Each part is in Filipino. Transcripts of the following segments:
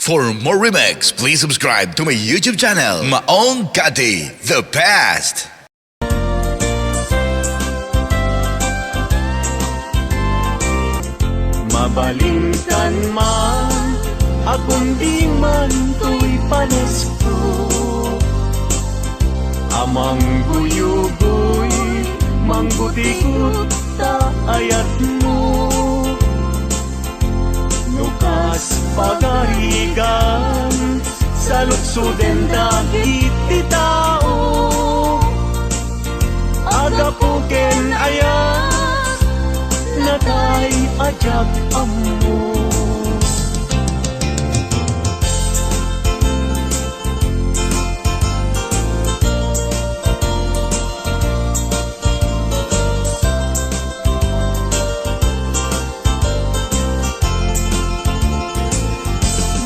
For more remix, please subscribe to my YouTube channel, Maong Kati, The Past. Mabalintan man, akong di man to'y panesko. Amang guyugoy, manggutikot ta ayat mo. Nukas pagarigan, sa luksuden dagit ti tao. Agapuken ayat, natay ajag ammo.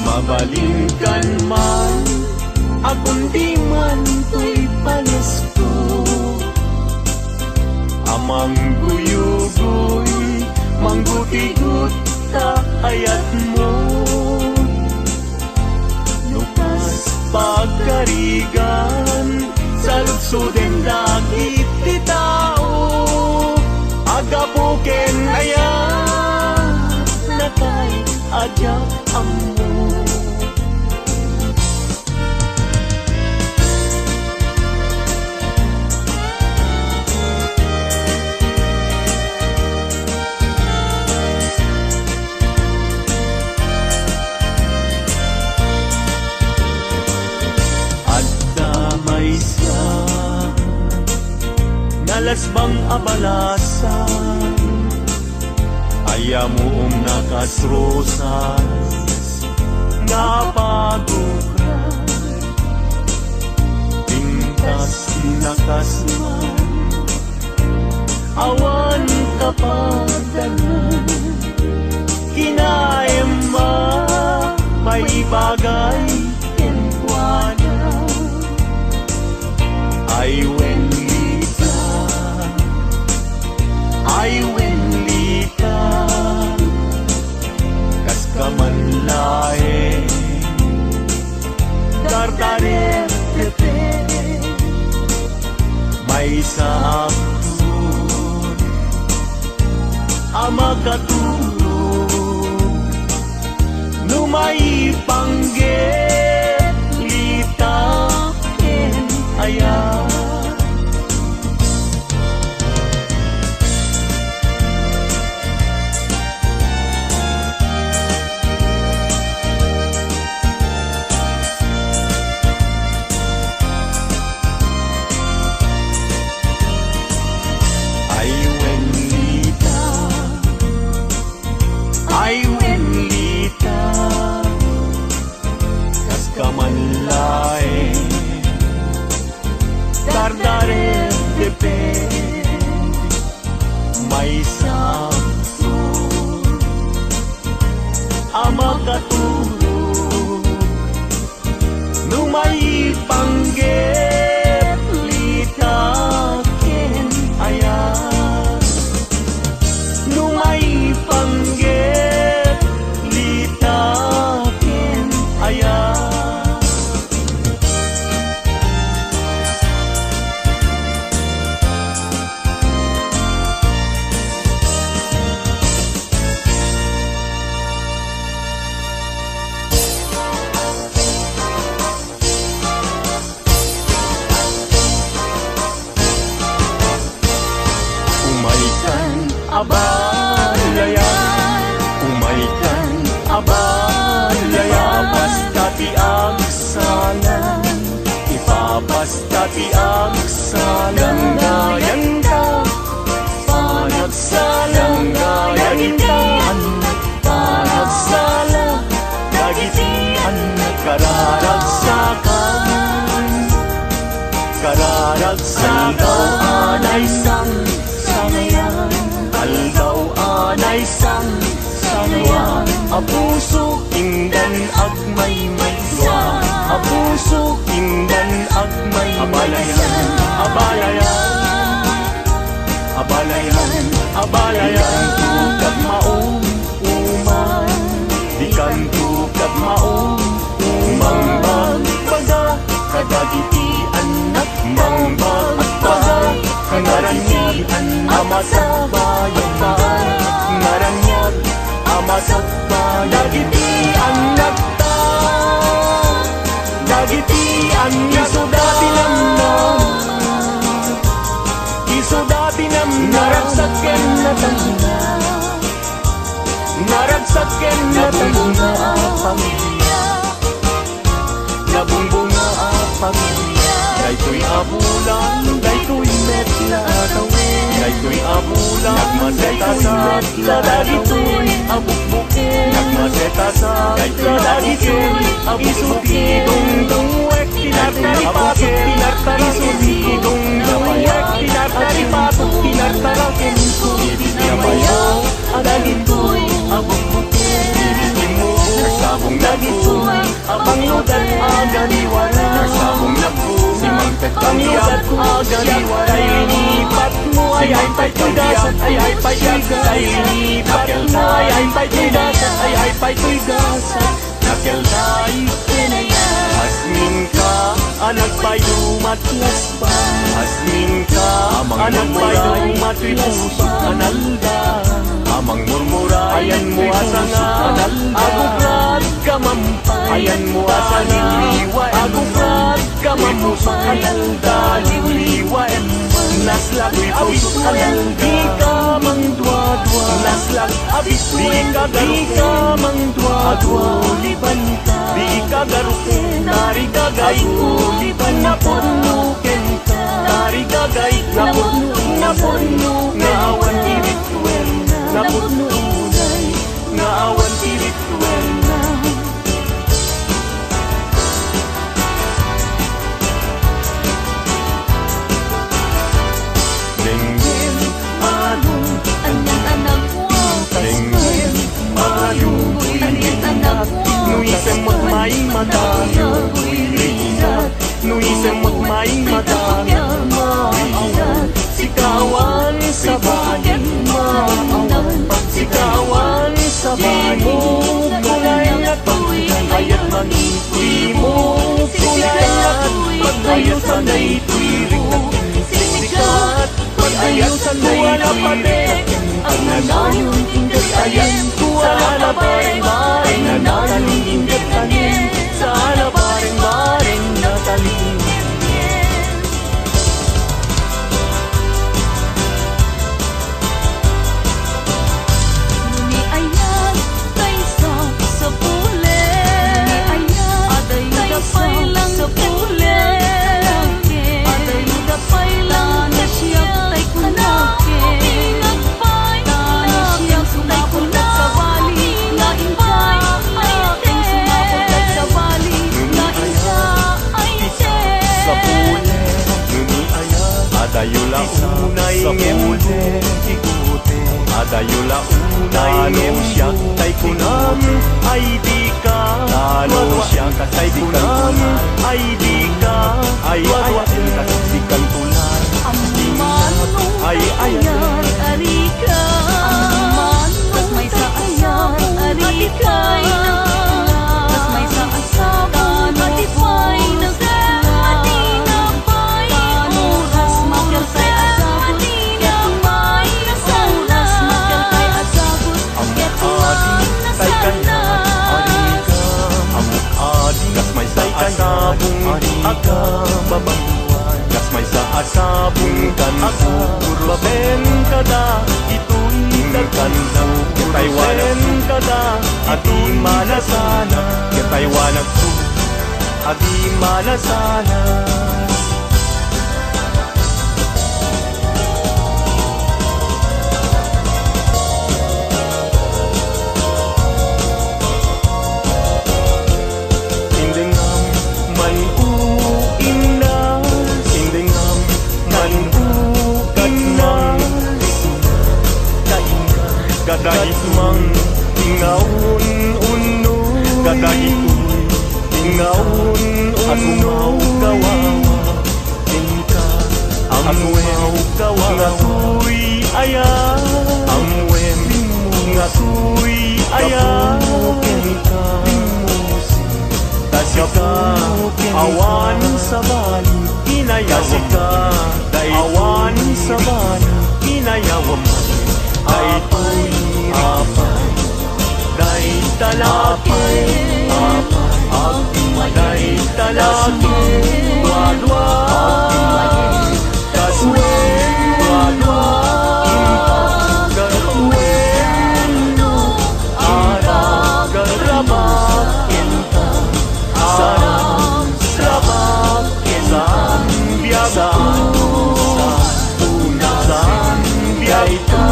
Mabalinkan man, akong di man to'y panesko. Amang guyugoy, mangguti-gut ta ayat mo. Nukas pagkarigan, sa luksuden dagit ti tao. Agapuken ayat, natay ajak ammo. Nalasbang abalasan, ayamuong nakasrosas, napagukran, pintas nakasman, awan kapadanan, kinayang may bagay kenkwana, ay ay wenlita, kas kamanlae, dardarer tepe, may saakun, amakatulog, numay pangget, litaken ayat. Ay wenlita, kas kamanlae, dardare depende, may saktun, amakatulog, numay panggep, litaken ayat, numay panggep, abalayan, umaikan, abalayan, basta ti agsalan, ipabasta ti agsalan, gayan ka, panagsalang gayan ka, panagsala, dagitian, kararagsakan, kararagsakan, ay sang sangayan. Aldaw anay sang sanayan, apuso indan agmay maywa, apuso indan agmay abalayan, abalayan, abalayan, abalayan, tukag maong uman, di kan tukag maong sa bayan Naranyag ama sa bayan Dagiti ang nagta Dagiti ang isudati namnam Isudati namnam Naragsaken na tangina Naragsaken na tangina pamilya Nabungbunga ang pamilya Daytoy abulan, daytoy metla tawin Daytoy abulan, nagmaseta sa dagitoy abukbukin Nagmaseta sa dagitoy abukbukin Isutidong-dong-wek, tinartaripatot, tinartarakin Isutidong-dong-wek, tinartaripatot, tinartarakin Nabayo, dagitoy abukbukin Nagsabong dagitoy, abangludan agaliwala Nagsabong nagpo, si Mangpet Pangludan agaliwala Ay lipat mo, ay paytuigasat, ay paytuigasat Ay lipat mo, ay paytuigasat, ay paytuigasat Nakelday, pinayan Asmin ka, anak paydumat laspa Asmin ka, anak paydumat puso analda Amang murmura, ayan mo asanga Agugrat ka mampay, ayan mo asanga Agugrat ka mampay, analda liwa Naslag abis di ka mang dua-dua Naslag abis di ka mang dua-dua Liban ka, di ka garukin Nari gagay ko, liban na punukin ka Nari gagay, napuno Naawan irituel Napununay, naawan irituel na Dengdeng, malung, anyang anak mo Dengdeng, malung, anyang anak mo Nuisem mo't may matayo Nuisem mo't may matayo Sikawan sa bayan Sikawan sa bayan Kulay na pagkayat manitoy mo Kulay na pagkayusan na ituirik na sikat Pagkayusan na inapate Ang nanayon ingat ayan Sa alabareng-bareng Nanayon ingat anin Sa alabareng-bareng Natalingin Adayula unay ngemule ikute Adayula unay ngemsyak tay kunam ay di ka Lalo siya katay kunam ay di ka Ay kasikan tulan Ay ayan arika Tas may sa asar arika Tas may sa asaban atifay Asabong agababangwan Kas may sa asabong kan Kurbaben kada ito'y nagkansa Kataywanan kada ati manasana Kataywanan ko ati manasana Kadahit mang ingawon uno Kadahit ingawon uno Kawawa Inka Amwem Ngasuy aya Amwem Ngasuy aya Inka Tasika Awan sa bali Inayasika Awan sa bali ginayawam Daytoy apay Day talaki Day talaki Wadwa Kaswen Wadwa Garwen Arag Garabak Sarang Sarabak San Biasan San Biaito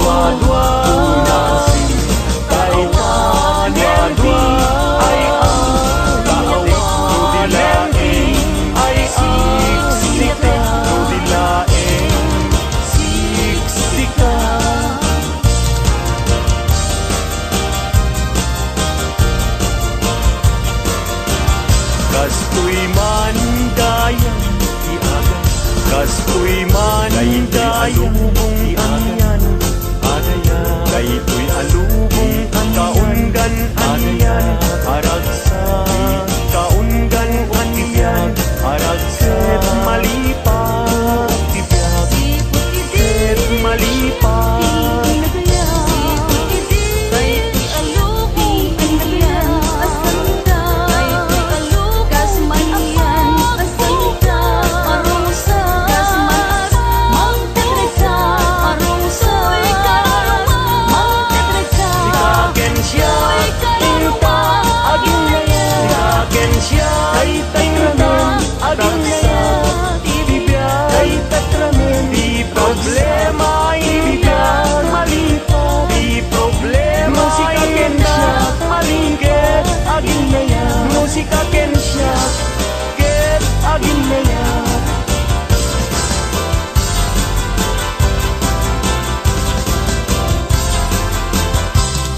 Wadwa Kaitan Wadwa ay ang kaawaleng ay siksika dilaeng siksika Kastoy man dayan iagan Kastoy man dayan ianyan Adaya Daytoy alubong kaundan anyan Aragsa kaundan anyan Aragset malipat Tibiyag Set malipat Problema ibigay malipat Di problema ikendak malingket Agin na yan Musika kensya Ket agin na yan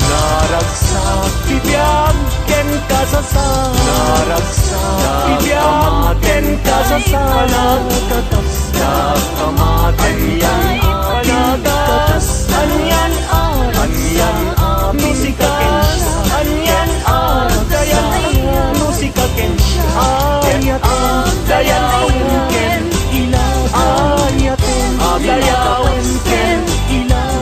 Naragsak bibiyag ken kasasal Naragsak bibiyag ken kasasal Nagkatas Nagkamaten yan Nagkatas Anyan Anyan Musika kensya Anyan Dayan Musika kensya Ayaten Dayan ken Ayaten Dayan ken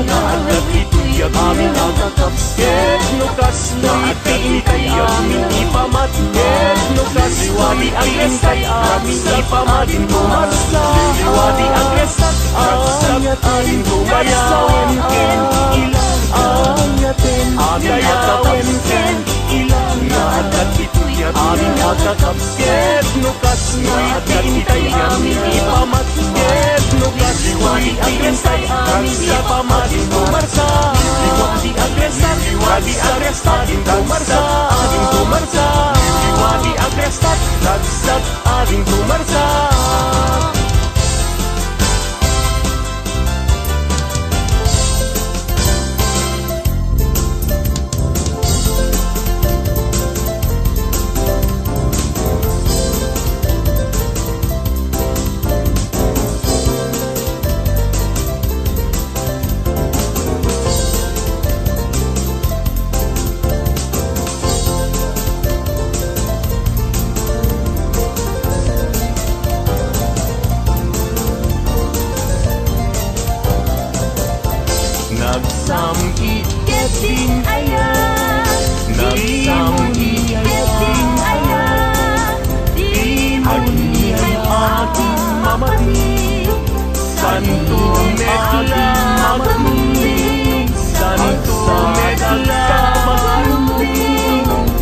Naagad ituyag Amin agakaps Ket nukas Naitay amin ipamat Ket nukas Liwadi agresat Amin ipamat Kumarsa Liwadi agresat Ragsat amin kumarsa Ken ilang Ayaten Ayaten ken ilang Naagad ituyag Amin agakaps Ket nukas Naitay amin ipamat Ket nukas Liwadi agresat Amin ipamat Kumarsa Liwadi agresat Liwadi agresat Kumarsa Ading kumarsa Liwadi agresat Ragsat ading kumarsa Nagsamiketing ayan Nagsamiketing ayan Di mo niya'y aking mamati Santo medla mamati Santo medla mamati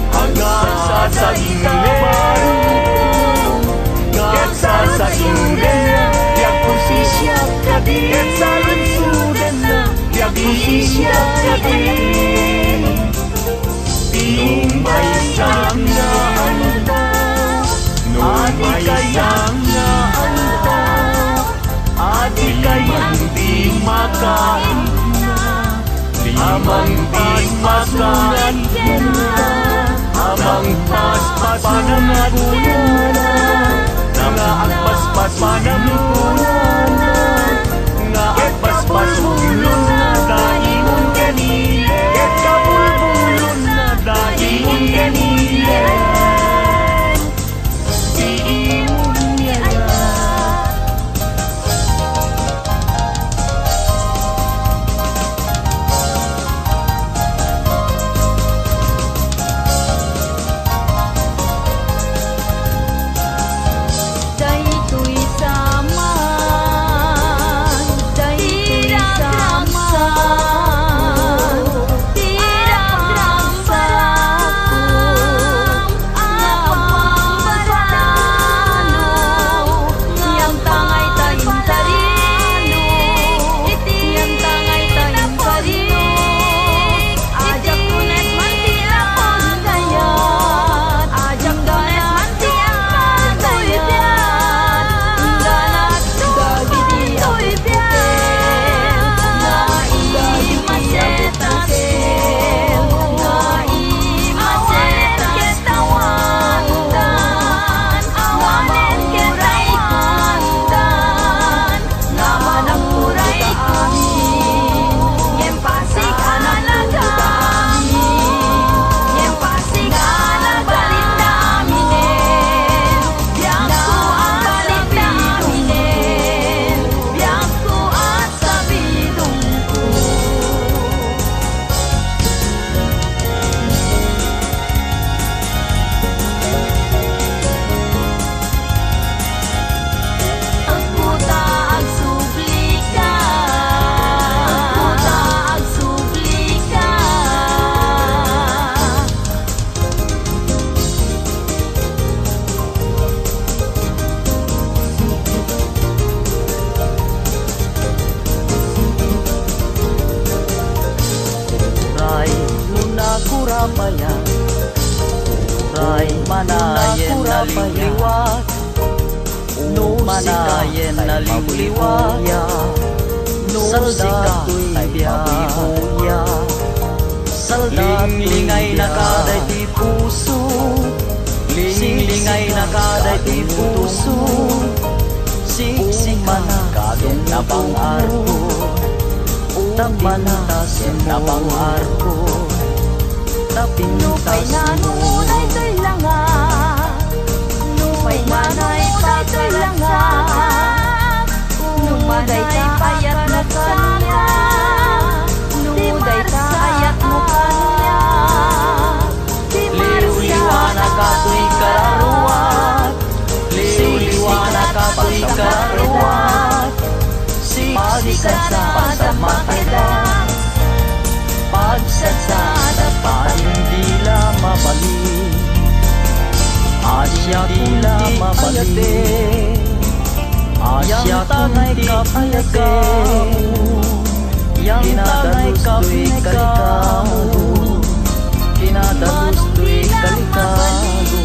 Hanggang sa inglen Ket sa inglen Tiyak ko si siyak kadi Ket sa lunsudan na Tiyak ko si siyak kadi Nung may sang na anta Nung may sang na anta Adi kayang di makain Amang di makain Amang paspas panampunan Nga agpaspas panampunan Nga agpaspas ulun na daimon kanile Ket kabulbulon na daimon kanile Diimon niya naliwliwat, manayen naliwliwat, soldato'y biyabuya, linglingay na kaday ti puso, linglingay na kaday ti puso, siksikan kadong nabang arko, tapintas nabang arko, Nupay na nunay to'y langa, nupay manay to'y langa, numaday ta ayat na kanya, nuday ta ayat mo kanya, liwliwana ka to'y kararuat, liwliwana ka to'y kararuat, siksikan sa makeda, pagsatsada pa hindi la mabalik, Asya tila mabalik, Asya tunay kapayate, yang tanay kapayakamu, kinadalos tu'y kalikago.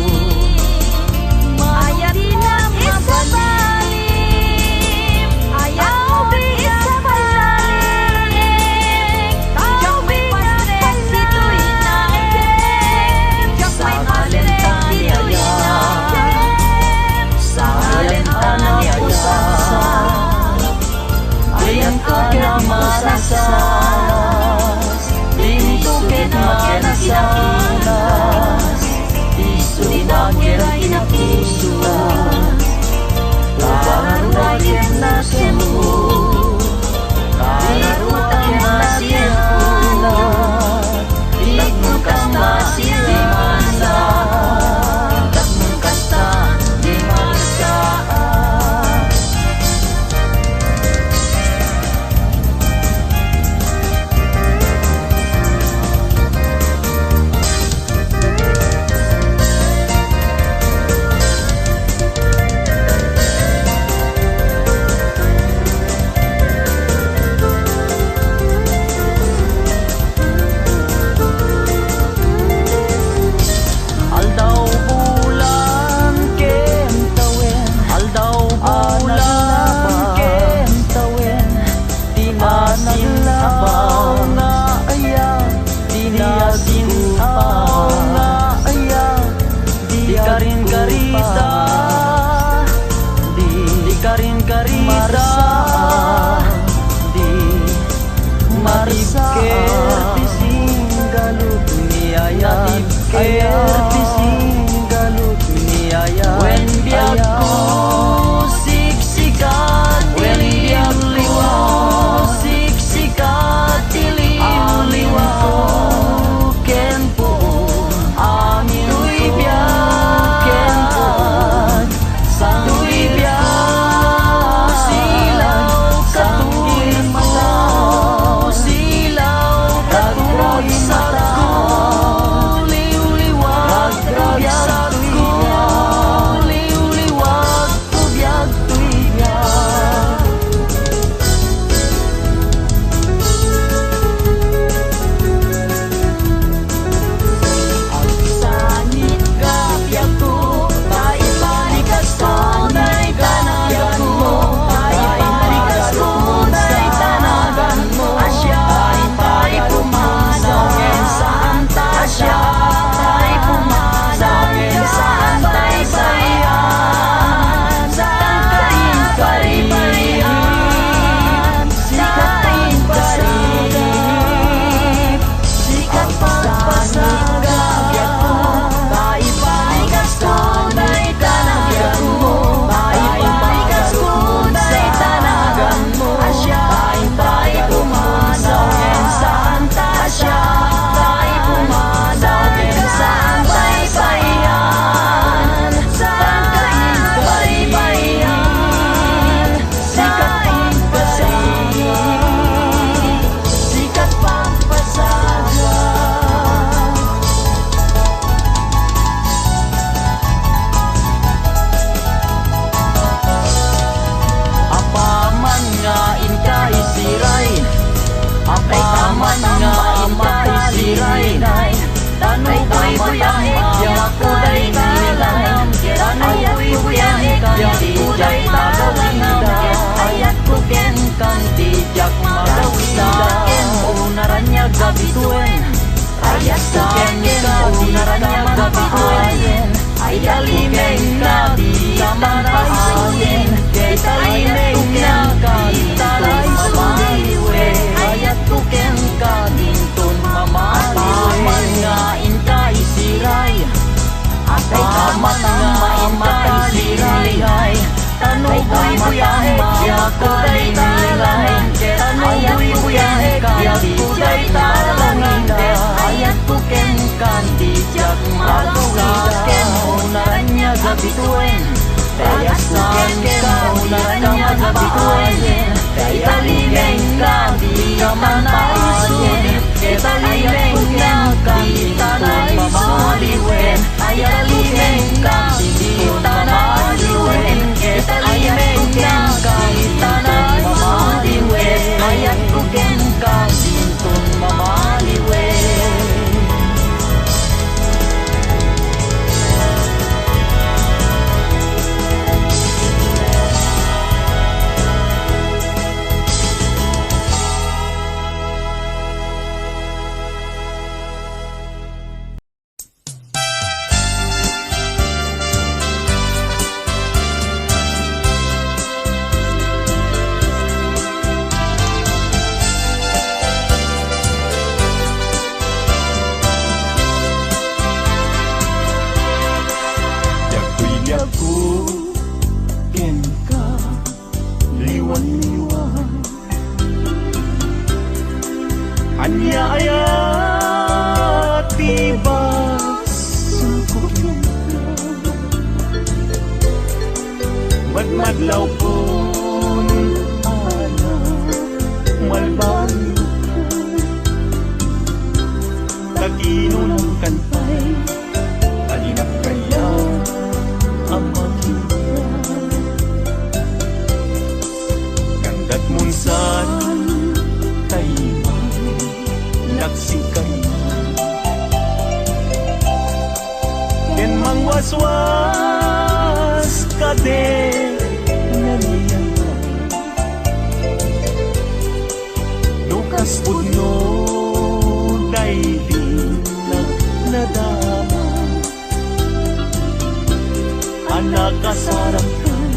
ayat na mabalim, ayat mo isa palalim, tao bigas ito'y naem, Sa kalentang niyaya, sa kalentang niyaya, ayan ka na masasalas, tinisukit makinasalas, matang maimatang sirayay Tanong buyahe kaya ko day talay Tanong buyahe kaya ko day talangin Ayat ko ken kandi jak magawaken Unaran niya gabituin Kaya saan ka unaran niya gabituin Italileng ka di ka manaisun Italileng ka di tanay mamaliwen Italileng ka di tanay Italileng ka di tanay mamaliwen Ayat kuken ka dintun mamaliwen Madlaw po ana malbang kaginon kantay alinap kaya ang makita gandat munsan taimang nagsikay ken mangwaswas kade Lukas pudno daili nadama anak kasarakan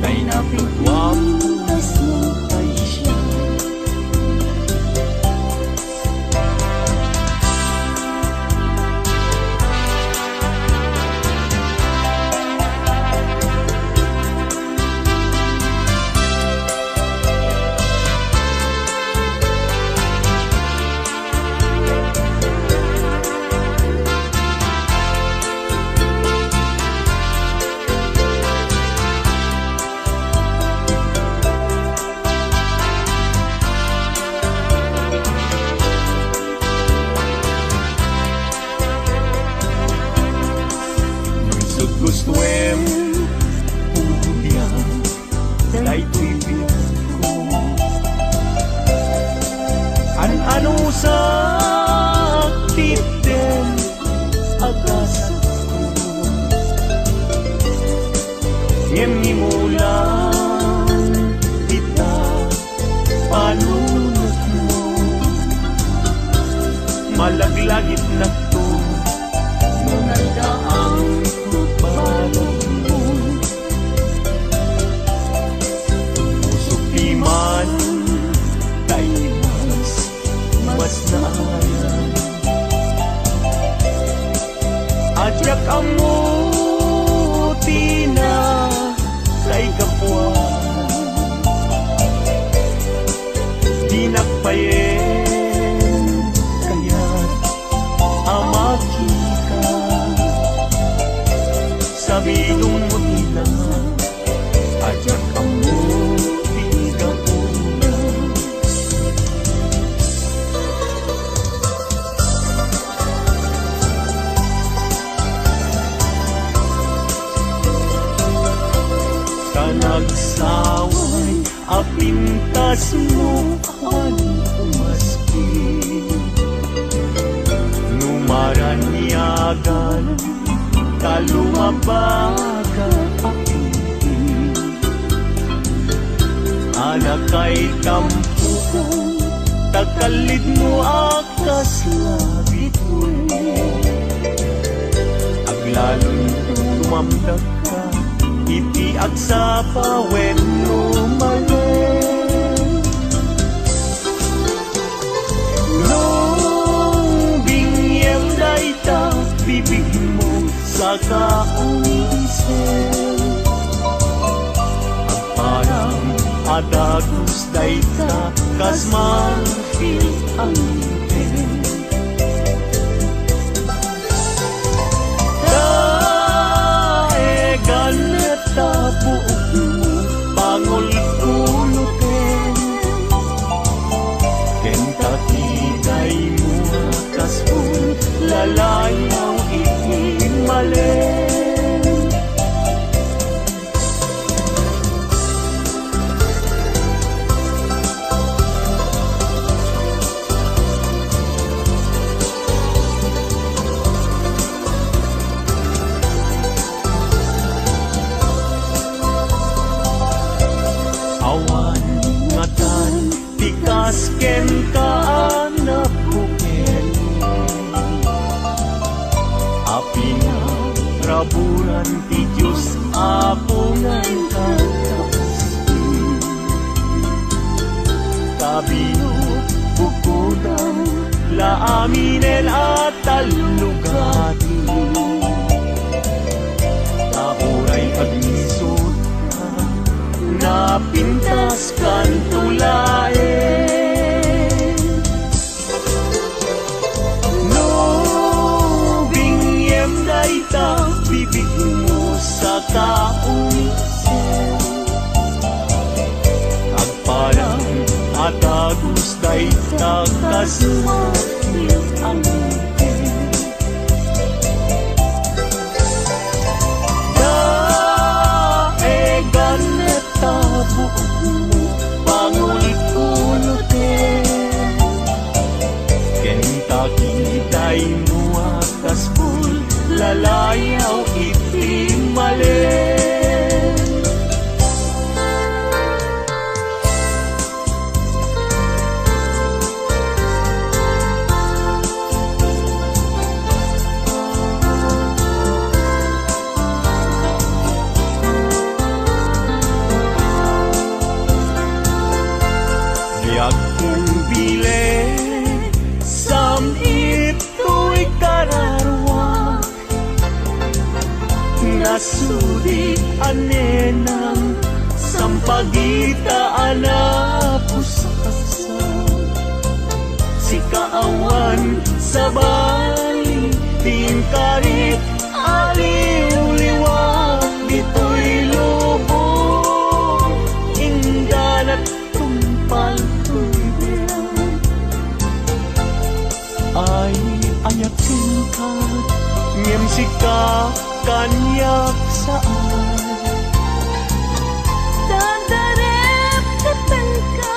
kay napigwam tay siya Gustuem pudiang dai tuibig ko ano sa titen agas ko Nimulan kita palunod mo malaglagit na to ngunay daang balong mo pusok di man tayo mas naayan ajak ang muti na kay kapwa di nagpayen kaya't amaki ka sabidong mo nila ajak ang muti kapwa nagsaway apintas mo ang umaski numaranyagan kalumabaga apinti anak kay tampo takalid mo akas labit mo aglalon tumamdag ka iti agsapa when lumalen nung bingyem daita bibig mo sa sa kaunisen. Ang parang adagos dayta kas manfil ang ngipin. Daegan ta buok mo bangol kulutin. Kentakiday mo kaspun lalayaw itimalen. Awan ngatan tikas ken kaanak buken. Api na raburan ti Diyos apungan kakas. Kabino bukudan laaminen at talugati. Tauray agnisot ka napintas kan tulaen. No bingyem dayta bibig mo sa kaunisen. Agparang atagos dayta kas matil ang ngipin. Daegan ta buok mo bangol kulutin. Kentakiday mo akas bul lalayaw itimalen. Yakin bile sam ito'y kararwa. Nasudi anenang sampagita anapusasa. Si kaawan sa bali tingkarit aliw-liwag dito'y lubong indanat tumpal tuwiran. Ay ayakin ka ngem sika kanyak saan. Dadarep tepen ka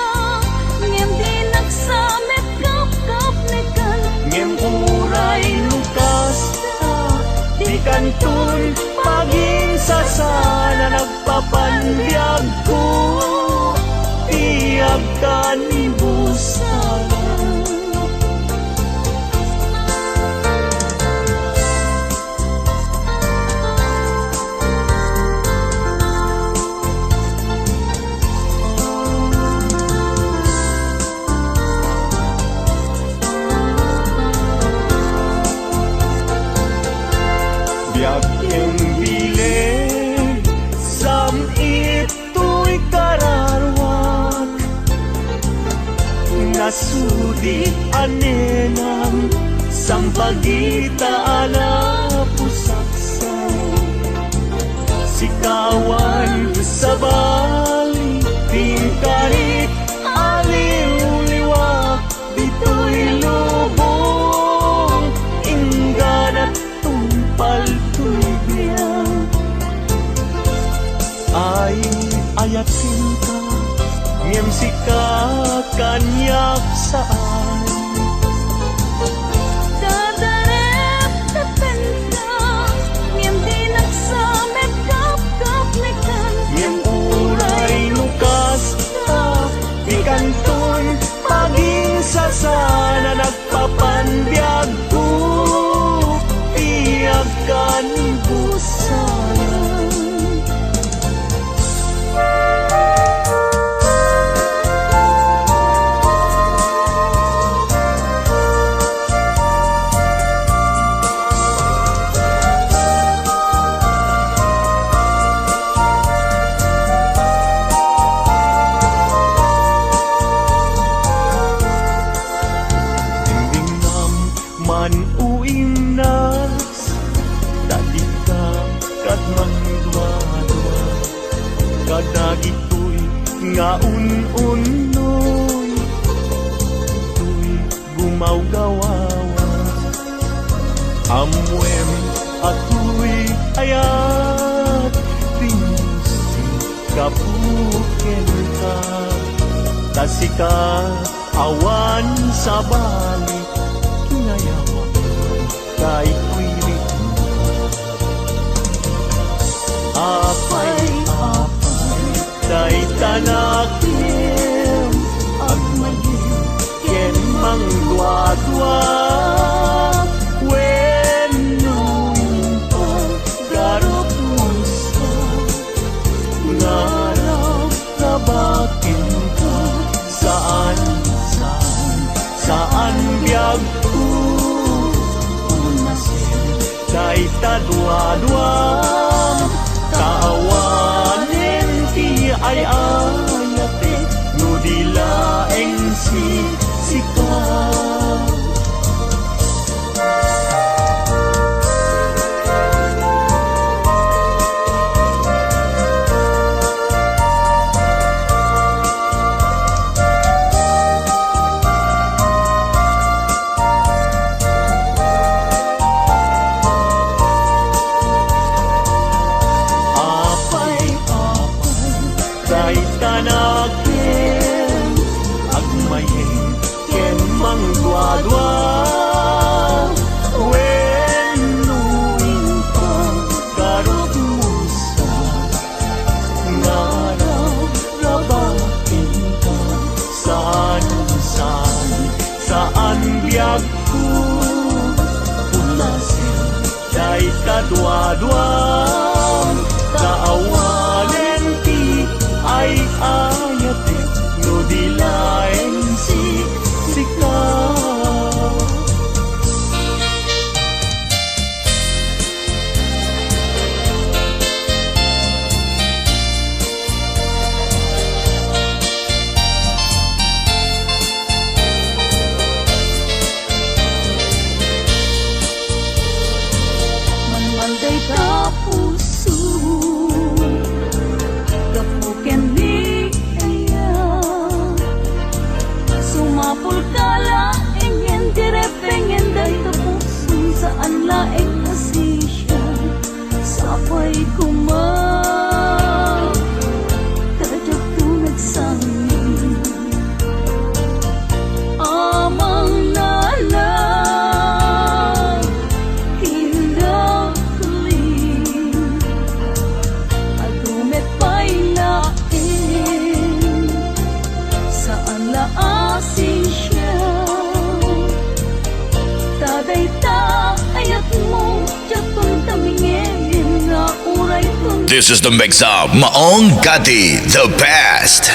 ngem di nagsamet kap-kap nekan. Ngem uray lukas ta di kantun paging sasana nagpapanbiyag ko tiyag ka ni busalan. Yakin bile sam ito'y kararwak. Nasudi anenang sampagita alapusaksan. Sikawan sa bali tingkarit aliw-liwak dito'y lubong inganat tumpal tuwiran. Ay ayatin ka ngem sika kanyak saan. Dadarep tepen ka ngem di nagsamet kap-kap nekan. Ngem uray lukas ta di kantun paging sasana nagpapanbiyag ko tiyag ka ni busalan. Kadagitoy nga un-unoy tuy gumawgawawa amwem atoy ayat pinusi kapuken ka tasika awan sa balik kinayawa kay kuilit apay day tanakim agmagin ken mangdwa-dwa when nuimpang garot musa ngarap kabakin ka saan biyag ko unasin day tadwa-dwa kaawanin ti ay ayate no dilaeng sika kadwa-dwa kaawanen ti ay ayate no dilaeng sika saan laeng nasisya sapay kumang kadyak tu nagsangin amang nalang hindak ling adumet pa'y laeng saan laasisya This is the mix of Maong Gati, the best.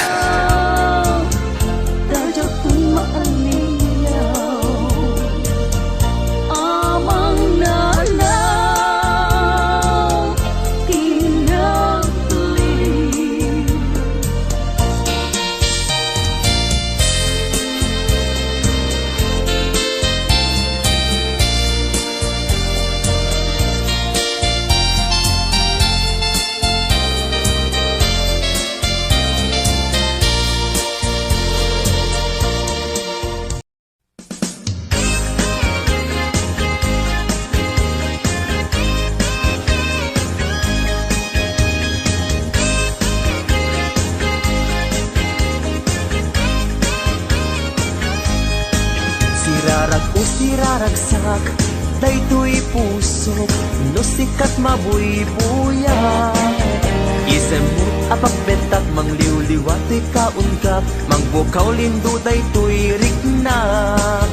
Siraragsak, daytoy pusok, no sikat mabuy-buya. Isemut apagbetak, mangliw-liwatoy kaungkap, mangbukaw lindo daytoy riknak.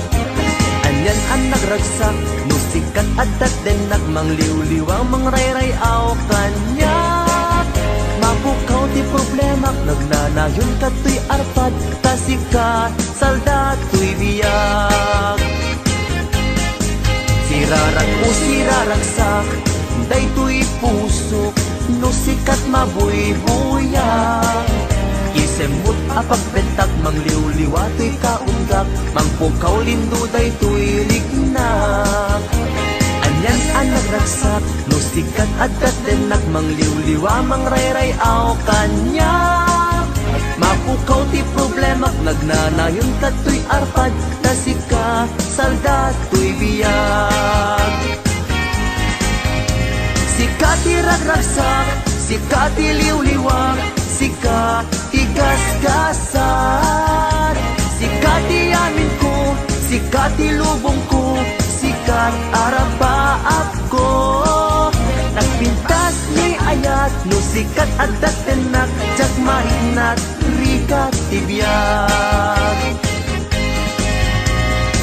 Anyan ang nagragsak, no sikat at denak, mangliw-liwang mangrayray-aw kanyak. Mabukaw di problema, nagnanayon kato'y arpad, tasikat, saldato'y biyak. Sirarag o siraragsak, daytoy pusok, no sikat mabuy-buyak. Isemut apagbentak, mangliw-liwatoy kaunggak, mangpukaw lindo daytoy rignak. Anyan ang nagragsak, no sikat at datenak, mangliw-liwa, mangrayray-aw kanya. Mapukaw ti problemak, nagnanayon kato'y arpad, nasika, salda, to'y biyag. Sika ti ragragsak, sika ti liw-liwag, sika ti gasgasan. Sika ti amin ko, sika ti lubong ko, sikat arapaap ko. Nagpintas ni ayat, no sikat at datenak, tsak marinat, rikat tibiyag.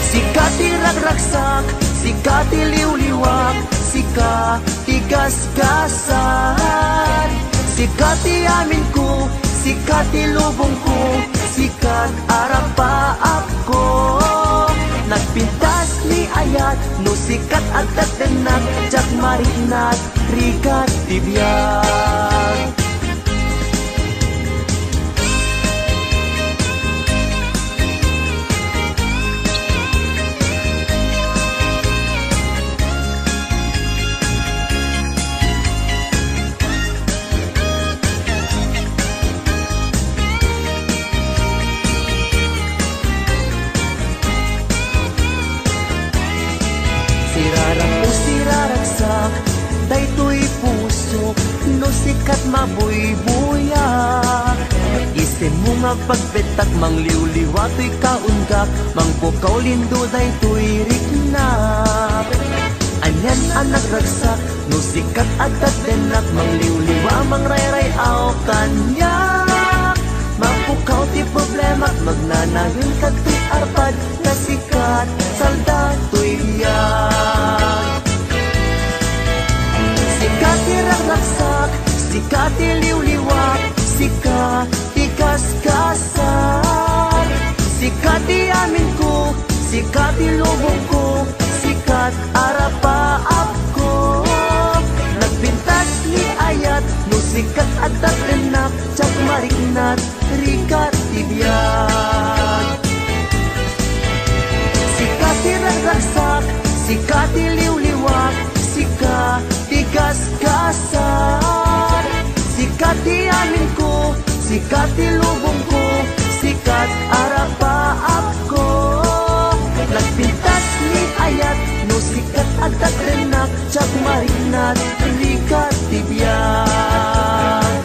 Sikat ti ragragsak, sikat ti liw-liwag, sikat ti gasgasan. Sikat ti amin ko, sikat ti lubong ko, sikat arapaap ko. Nagpintas ni ayat, no sikat at datenak, tsak marinat, rikat tibiyag. Sirarang o siraragsak, daytoy puso, no sikat mabuybuya. Isin mo nga pagbetak, mangliw-liwa to'y kaundak, mangpukaw lindo daytoy riknak. Anyan ang nagragsak, no sikat at datenak, mangliw-liwa, mangrayray-aw kanya. Mapukaw ti problemak, magnanayon kato'y arpad, nasikat, salda to'y biyag. Sikat ti ragragsak, sikat ti liw-liwag, sikat ti gasgasan. Sikat ti amin ko, sikat ti lubong ko, sikat arapaap ko. Nagbintas ni ayat, no sikat at datenak, tsak marinat, rikat tibiyag. Sikat ti ragragsak, sikat ti liw-liwag, sikat ti gasgasan. Sikat ti amin ko, sikat ti lubong ko, sikat arapaap ko. Nagpintas ni ayat, no sikat at datenak, tsak marinat, rikat tibiyag.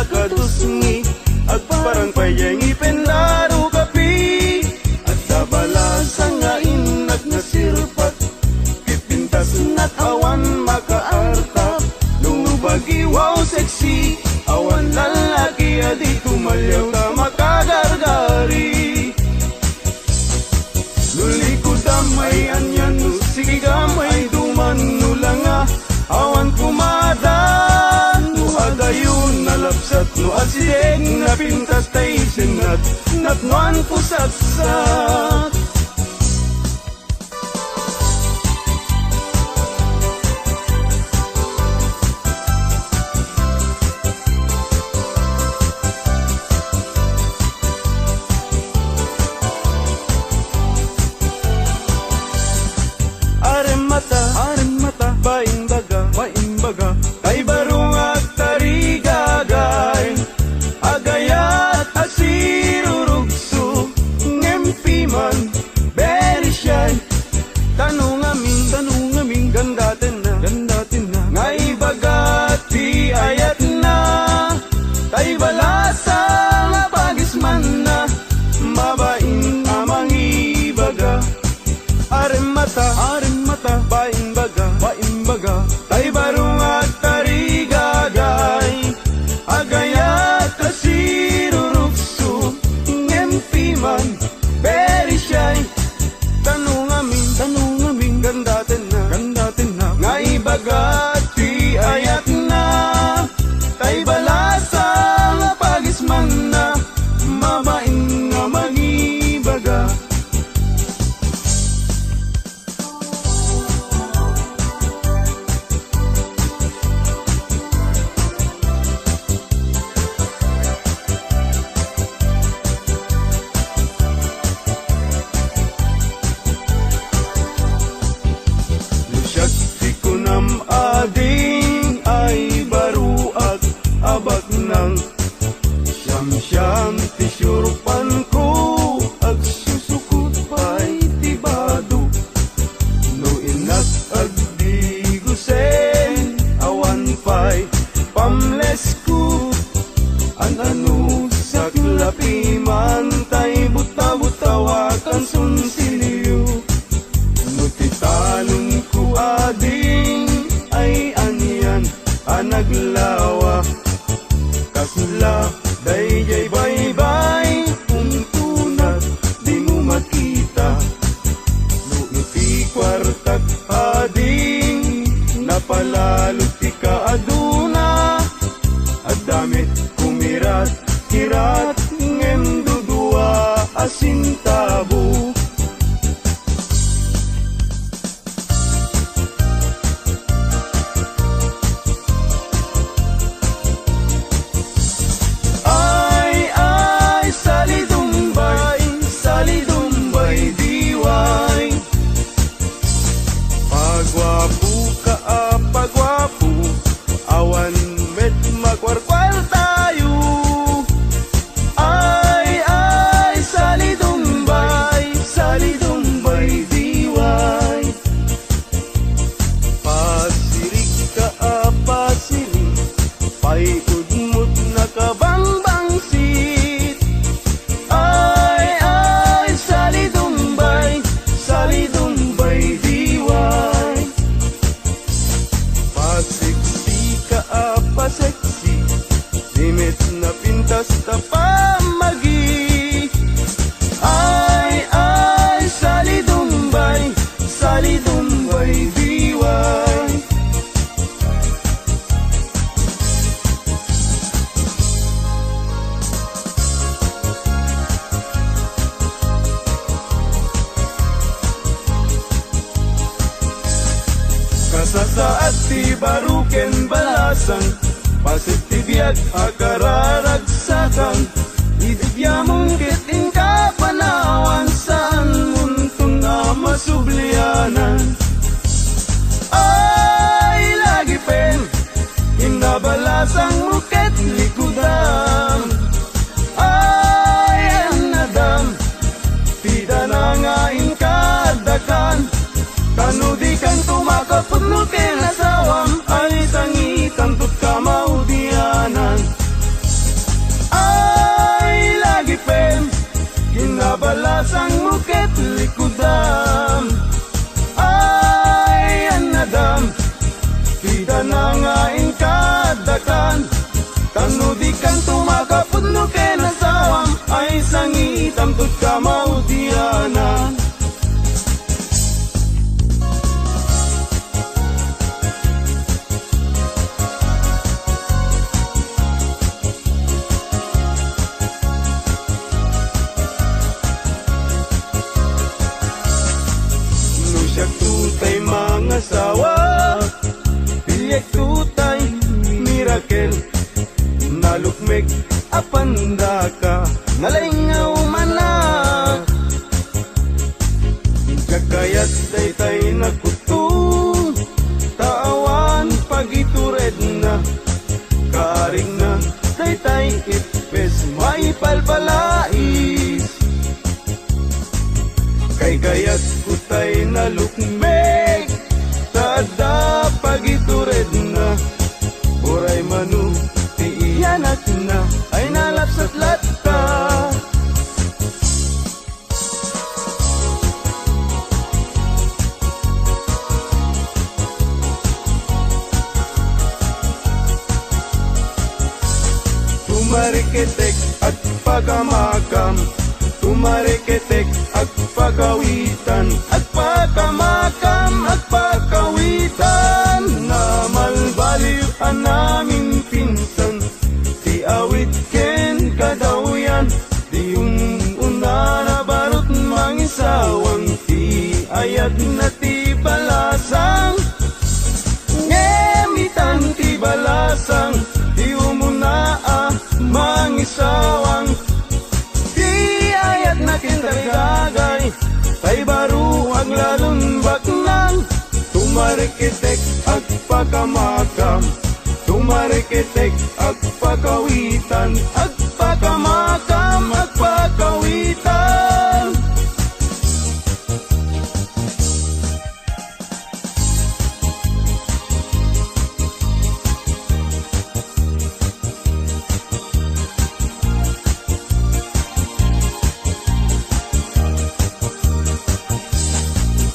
katusngi ag parang payeng ipenlaro kapi at dabalasang nga inag na sirpat pipintas na't awan makaartap lubagi wow sexy awan lalaki adi tumalyaw na makagargari luli ko damay anyan no sige gamay duman no lang awan kumadan no adayon nalapsat no asideg na pintas tay sinat natnuan ko saksak Aremata, baimbaga, kay barong at tarigagay, agayat asirurugso, ngempiman, very shy. Tanong amin, gandatin na, ngay bagat di ayat na, kay balasa nga pagisman na, mabain amang ibaga. Aremata, baimbaga, tay barong at tarigagay, agayat asirurugso, ngempiman, very shy. Tanong amin, gandatin na, ngay bagat di ayat na, tay balasa nga pagisman na, mabain nga magibaga. Ading ay baruag abak ng siyam-siyam tisyurpan ko ag susukot pa'y tibado no inak ag di gusen awan pa'y pamles ko an ano sa klapi man tay buta-butawakan sunsiliyo no titalon ko ading ay anyan anaglawa kasla dayjay bye-bye tuntunat di mo makita luiti kwartag ading napalalot ti kaaduna at damit kumirat kirat ngem dudua asintabo. Pagwapo, awan met magwarkwal tayo. Ay, salidumbay, diway. Pasirik ka, pasirik, paiudmut na kabangbangsit. Ay, salidumbay, diway. Paseksi, limit na pintas ta pamagi. Ay, salidumbay, diway. Kasasaat ti baruken balasan pasitibiyag akararagsakan ibigyan kiting kapanawan saan muntong na masublianan. Ay, lagi pen inabalasang muket likudan. Ay, anadam tida na nga inkadakan kanudi kan tumakapod nuken asawam ay sangitan tut kamaudianan. likudam ay anadam Pida na nga inkadakan Tanu di kan tumakapod no kenasawam Ay sangitam tut ka mautianan Nusyak tutay mga sawa Pilyak tutay miracle Nalukmek apanda ka Nalingaw manak Kakayat daytay na kutung Tawan pagitured na Karing na daytay ipes May palpalais Kay gayat kutay na lukmek Tada pagitured na Uray manu Iyanak na ay nalapsat latta Tumariketek at pagamakam Tumariketek at pagawitan At pagamakam at pagawitan Na malbaliw ang naming pinsan Di awit ken kadawian Di una na barot mangisawang Di ayat na ti balasang Ngemitan ti balasang Di umuna mangisawang Di ayat na kintarigagay Tay baru ang lalong baknang Tumarikitek at pagamakam Tumarikitek at pagawitan At pagamakam at pagawitan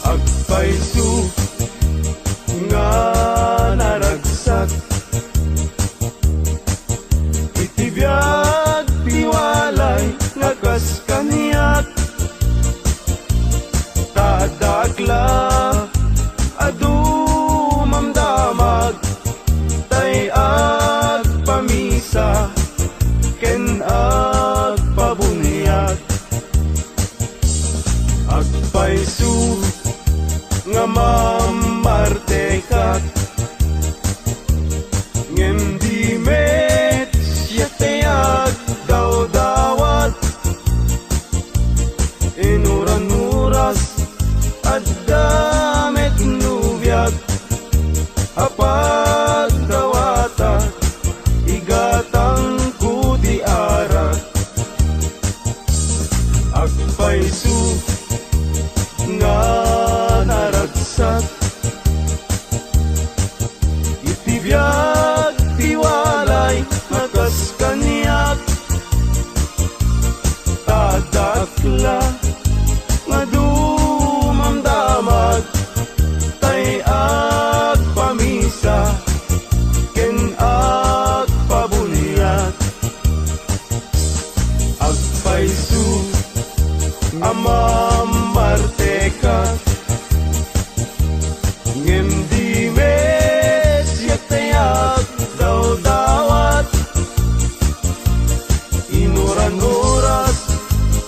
Agpaisu nga naragsak Itibiyag tiwalay nagas kaniyak Tadakla adu mamdamag Tay ag pamisa ken ag pabunyag Agpaisu nga mamartekat Ngem di met siyatayag daw-dawat Inuran-uras at damet nubyag Apag dawata igatang kuti arat Agpaisu nga naragsak Itibiyag tiwalay nagas kaniyak Tadakla nga dumamdamag Tay ag pamisa ken ag pabunyag Agpaisu amamartekat Ngem di mes yatayag daw-dawat Inuran-uras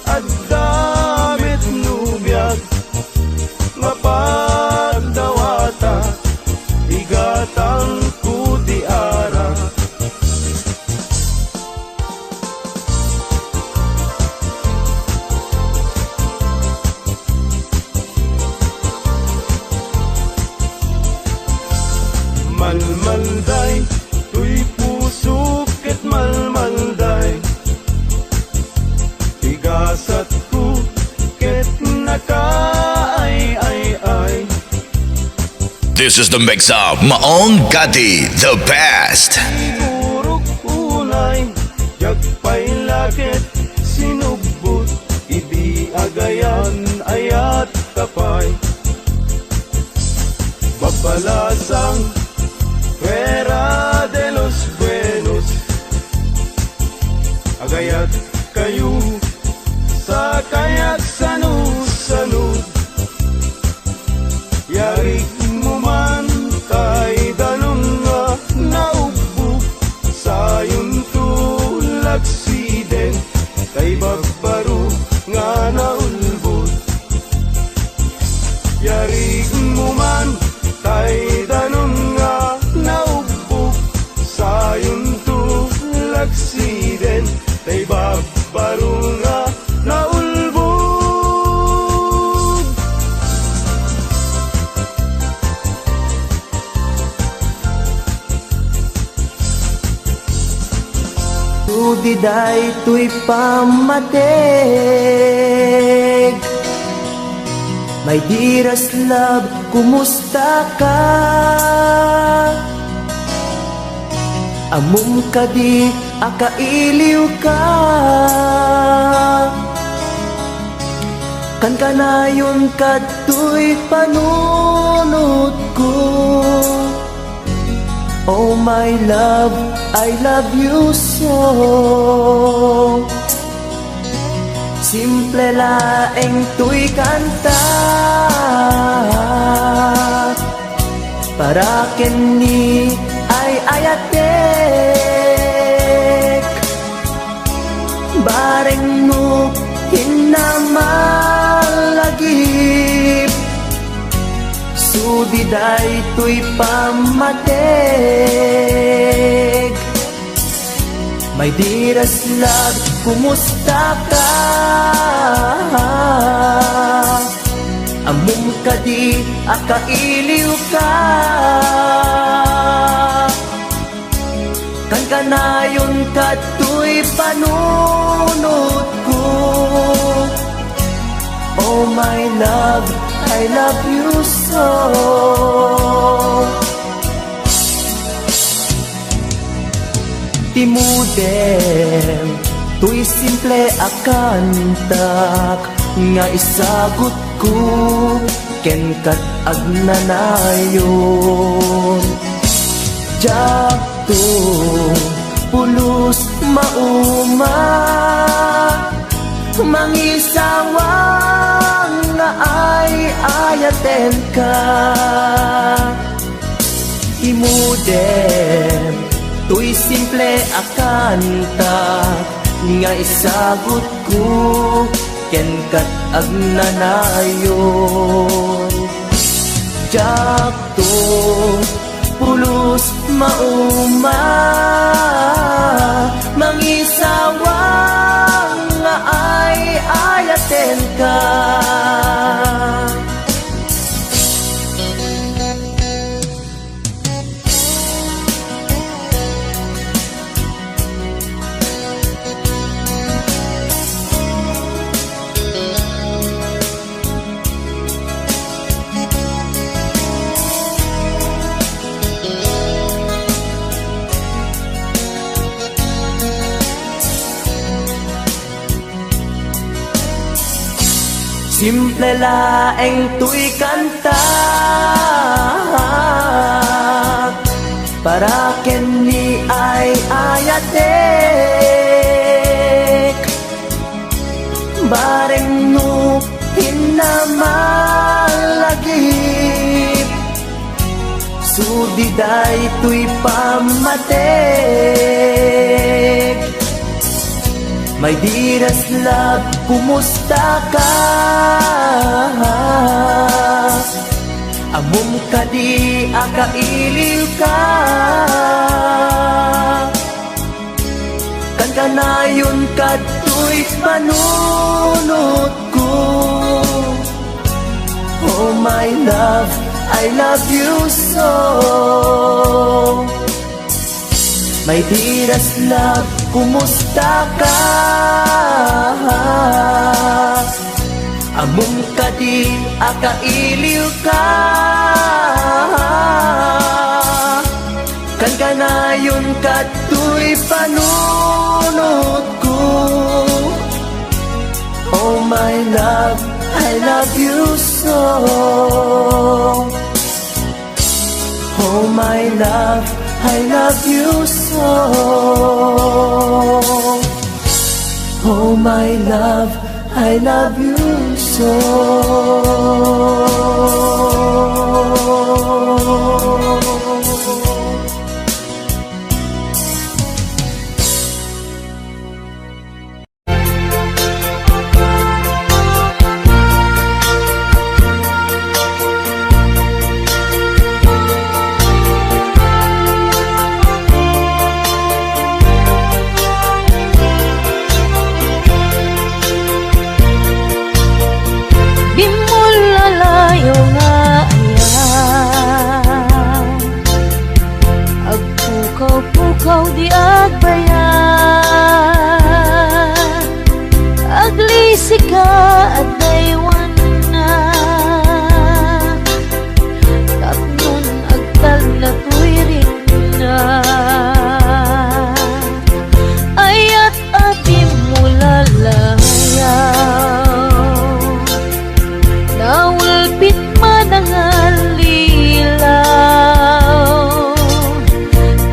at damit nubyag Mapagdawata igatang kuti ara Malmalday, tuy puso ket malmalday Igasat ko ket nakaay-ay-ay This is the mix of Maong Gati, the best. Sigurok unay, yagpay lakit sinubot Idi agayan ay palasang Fuera de los buenos. Agayat kayo sa kayak sanud-sanud. Yarik mo man kay dalong nga naupo sayon tulak siden kay bagbaro nga naulbod. Yarik mo man kay dalong nga naupo sayon tulak siden kay bagbaro nga naulbod. Sudiday to'y pamatig. My dearest love, kumusta ka? Amum ka di, akailiw ka. Kan kanayon ka to'y panunod ko. Oh my love, I love you so. Simple laeng to'y kanta para kini ay ayatek. Bareng mo hinamalagip, sudiday to'y pamatig. My dearest love, kumusta ka? Amum ka di, akailiw ka. Kan kanayon ka to'y panunod ko. Oh my love, I love you so. Timudem, to'y simple akantak nga isagot ko ken kat agnanayon. Jak to pulos mauma mangisawang nga ay ayaten ka. Timudem, to'y simple akanta nga isagot ko ken kat agnanayon. Jak to pulos mauma mangisawang nga ay ayaten ka. Simple laeng to'y kanta para kini ay ayatek. Bareng no hinamalagip, sudiday to'y pamatek. My dearest love, kumusta ka? Amum ka di, akailiw ka. Kan kanayon ka to'y panunod ko. Oh my love, I love you so. My dearest love, kumusta ka? Amum ka di, akailiw ka. Kan kanayon ka to'y panunod ko. Oh my love, I love you so. my love, I love you so. Oh my love, I love you so. Bimulalayo nga ayan, agpukaw-pukaw di agbayan, aglisi ka at daywan na, tapnon agtal na tuwirin na, ayat abimulalayaw. Nawalpit man ang alilaw,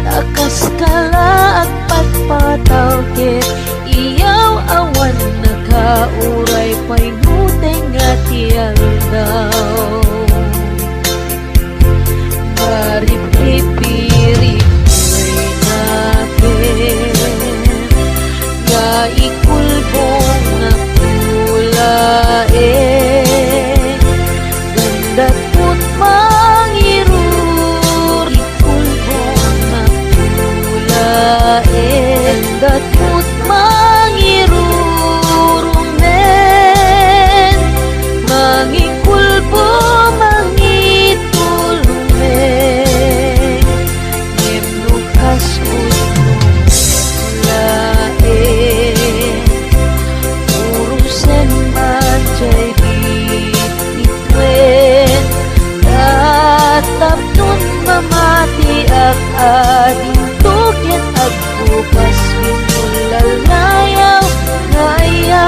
nakaskala at patpataw, ket iyaw awan nakauray pa'y nuteng at iyal daw. Maripipirip ko'y natin, nga ikulbong na pulain, datput mangirur ikulbong na pulain, datput mangirurungen, mangikulbo mangitulungen, ngimnukas lain, urusen manjay bititwen, tatapnon mamati ak ading tukin agbukas bimulalayaw ngaya.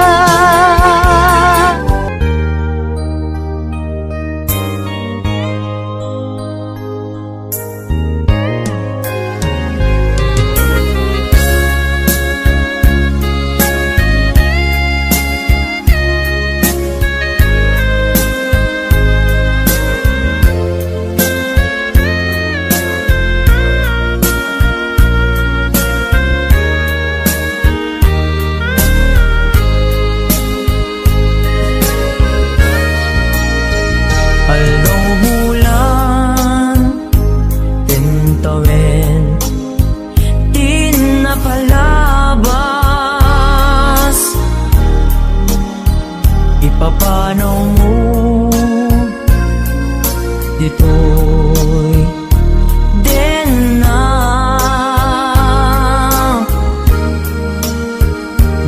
Ipapanaw mo dito'y din na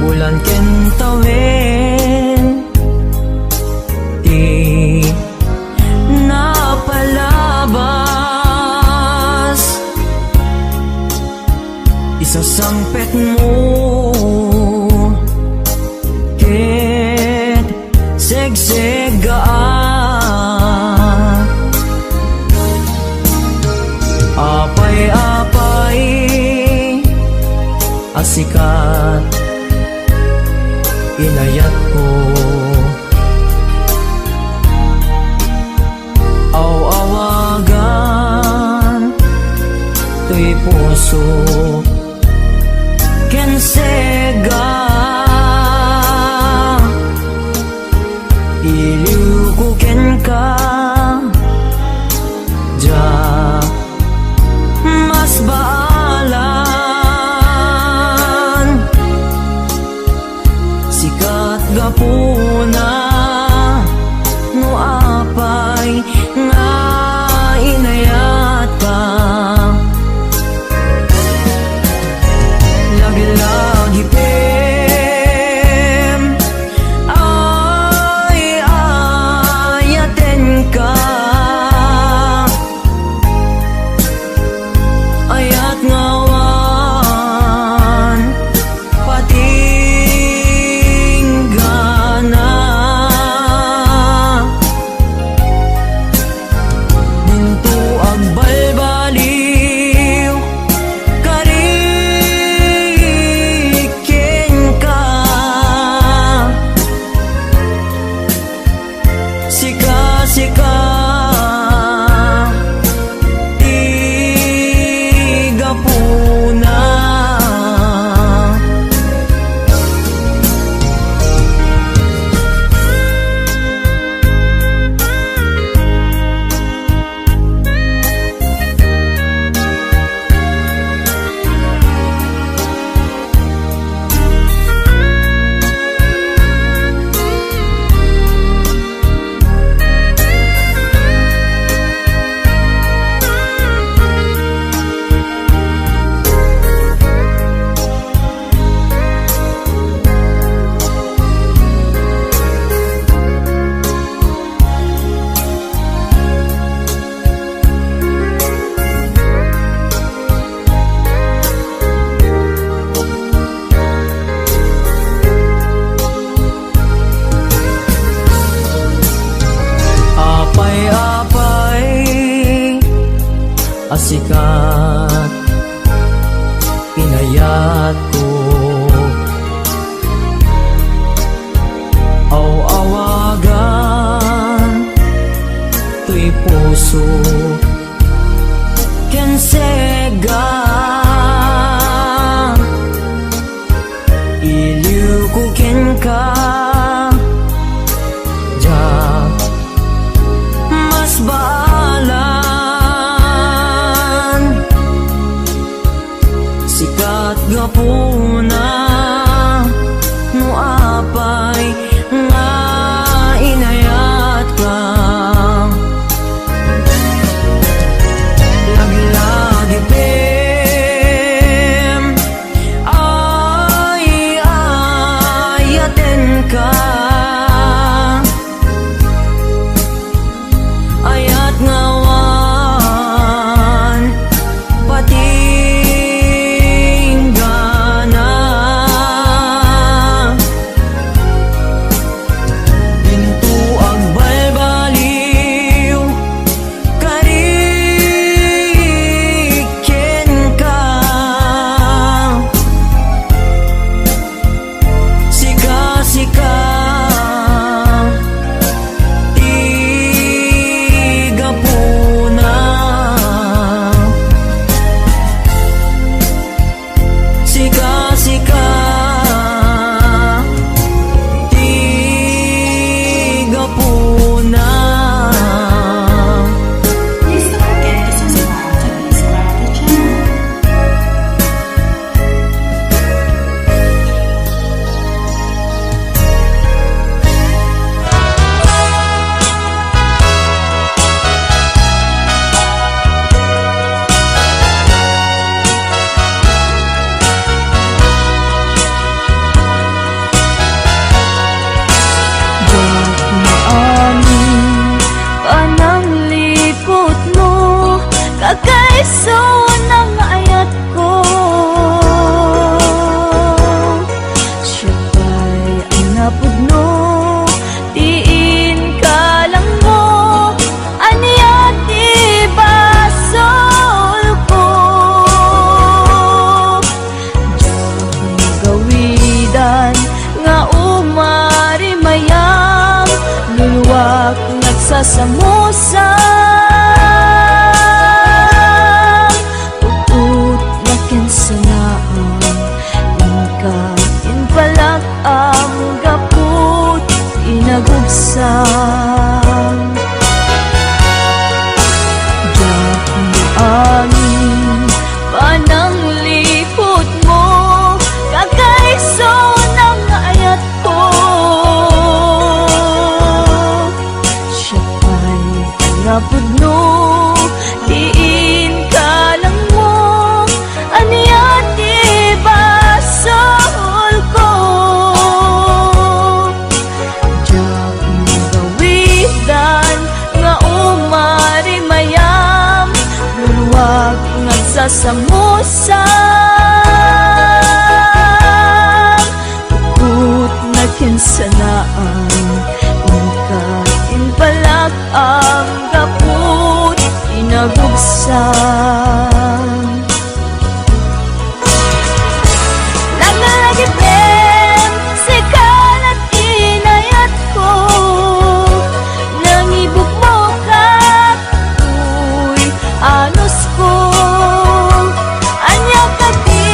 bulan kentawin di napalabas, isasampet mo ket segsega, apay-apay asikat inayat ko, aw-awagan to'y puso ken sega, iliw ko ken ka ja mas baalan, sikat gapuna no apay nga inayat ka, lagi-lagi pem ay ayaten ka, ayat ngawan patinggana. puso ken sega iliw ko ken ka ja mas baalan sikat gapuna no apay nga inayat ka lagi-lagi pem ay ayaten ka ayat ngawan patinggana pintu ang balbaliw kariken ka sika-sika tiga puna sika-sika tiga puna Please don't forget to subscribe to Miss Clarity channel. Panang lipot mo kakaiso ng ayat ko siya ba'y ang napudno diin ka lang mo aniyat ibasol ko diyang gawidan nga umari mayam luluwag nagsasamusam uput na kinsanaan ingkain palak ang gaput inagugsam yak mo angin panang lipot mo kakaiso ng ayat ko siya pa'y napudno diin ka lang mo aniyat ibasol ko diyak mo gawidan nga umari mayam luluwag nagsasamusam ukut na kinsanaan ingkain palak ang gaput inagugsam lagi-lagi pem sikalat inayat ko nangibuk mo ka uy anos ko anya ka di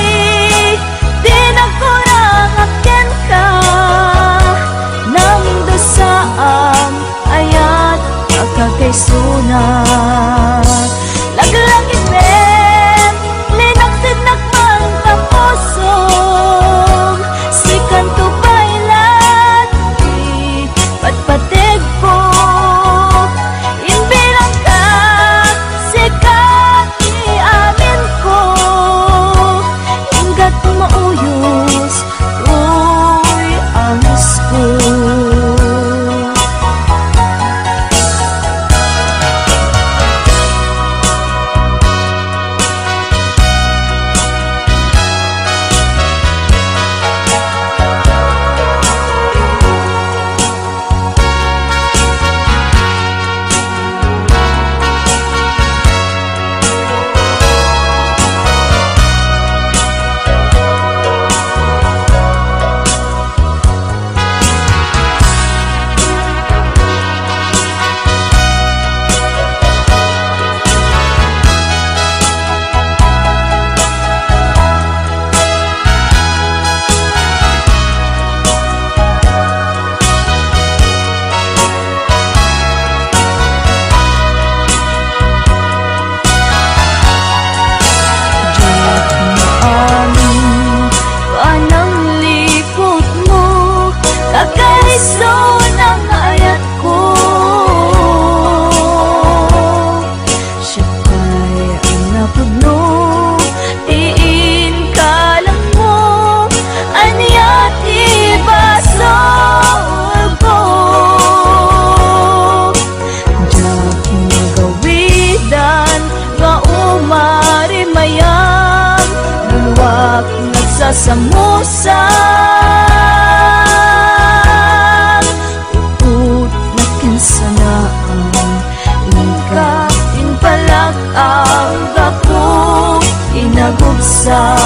nagkurang aken ka nang dosaam ayat kakakaisunat lagi-lagi pem linaksid nakman kapusog sikan to pailat di patpateg ko inbilang ka sikat iamin ko inggat mauyos uy anos ko Uod na kinsanaan Ika inpalag ang gapo inagubsang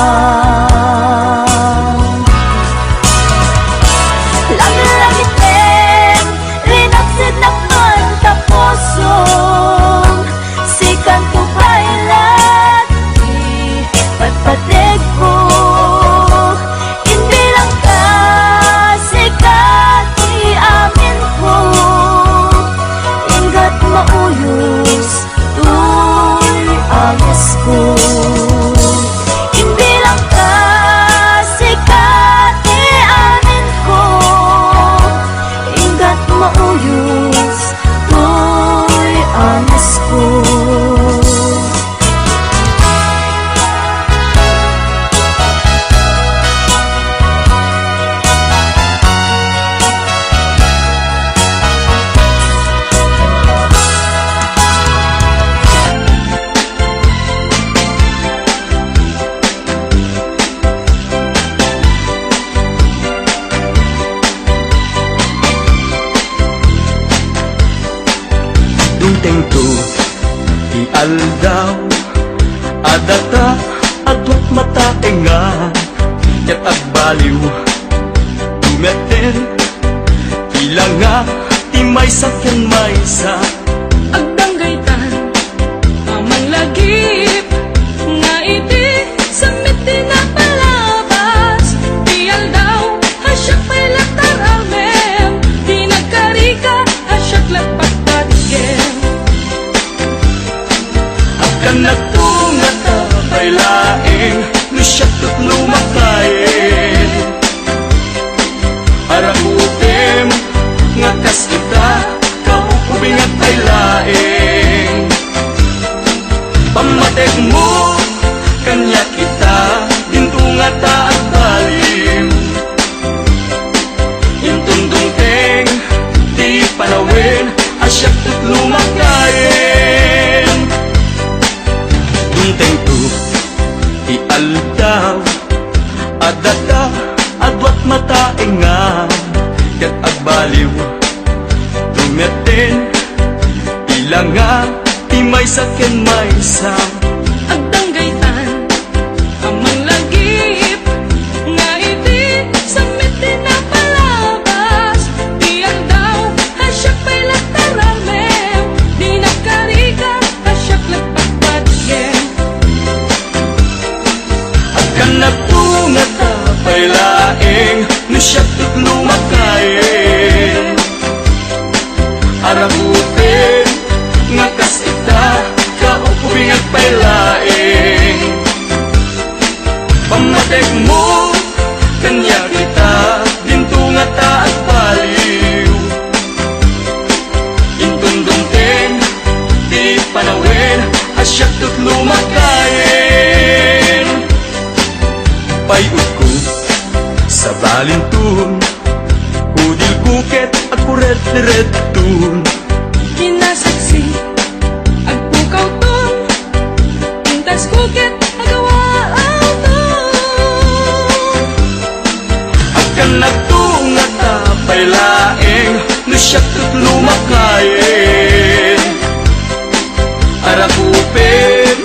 Langit-langit din Rinaksid na man taposong Sikan ko pailat Ipatpatig ko Hindi lang ka Sikat iamin ko Ingat mauyos Tuy agis ko Hindi lang ka Sikat iamin ko Ingat mauyos Tuy agis ko Dunteng tu di aldaw adata adwat mata enga ket agbaliw tumeten ilanga timay sakyan maysa Agdanggaytan, amang lagip Nga iti, samit di na palabas Tiyal daw, hasyak may latar amem Di nagkarika, hasyak lapat patigem akan nagtungat tapay laing lusyak tut lumakain para utem ngakas kita kaupubing at ay laing pamatek mo kanya kita dintungat at baliw intundungteng di panawin asyak tut lumakain dunteng tu di aldaw adata adwat mata enga ket agbaliw tumeten ilanga timay sakyan maysa Agdanggaytan, amang lagip Nga iti, samit di na palabas Tiyal daw, hasyak may latar amem Di nagkarika, hasyak lapat patigem akan nagtungat tapay laing lusyak tut lumakain arabutin ngakas ita kaupubing at pailaing pamatek mo kanya kita dintungat at baliw intundungten di panawin asyak tut lumakain payud ko sa balintun udil kuket at kuret-retun Kinasaksi, agpukaw ton Pintas kukit, agawaaw ton akan nagtungat tapay laing lusyak tut lumakain arakupin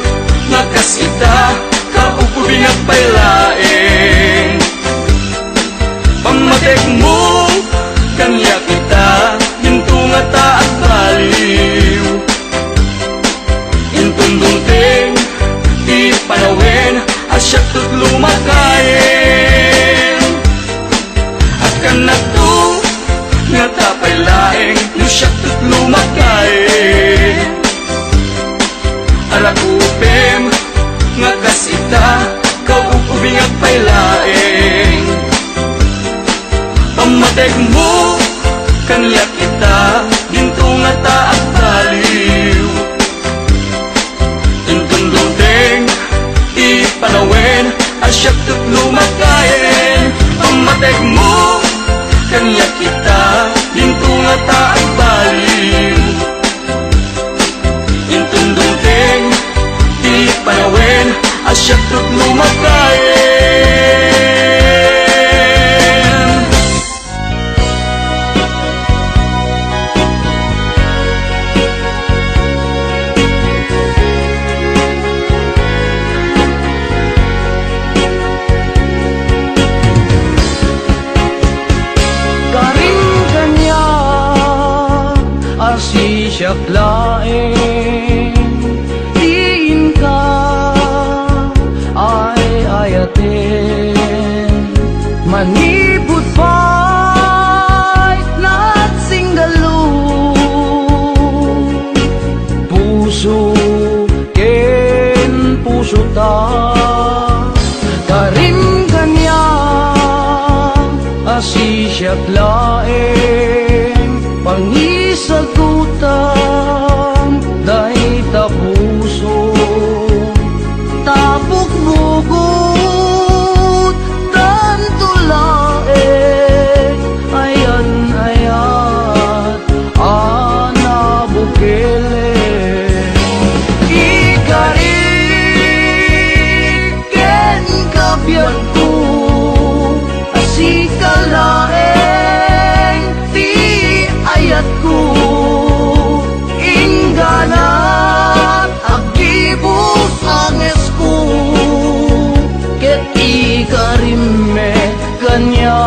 ngakas ita kaupubing at pailaing pamatek mo kanya kita dintungat at baliw intundungteng di panawin asyak tut lumakain akan nagtungat tapay laing lusyak tut lumakain arakupem ngakas ita kaupubing at pailaing pamatek mo kanya kita dintungat at baliw intundungteng di panawin asyak tut lumakain pamatek mo kanya kita dintungat at baliw intundungteng di panawin asyak tut lumakain siyak laeng diin ka ay ayaten manipud pa'y nagsinggalu puso ken puso ta karim kanya asi siyak laeng pangisagutan dahi ta puso tapok bugot tanto laeng ayan ayat ana bukele ikariken kabyag ko asikalaeng ti ayat ko ingganat agibus anges ko ket ikarimme kanya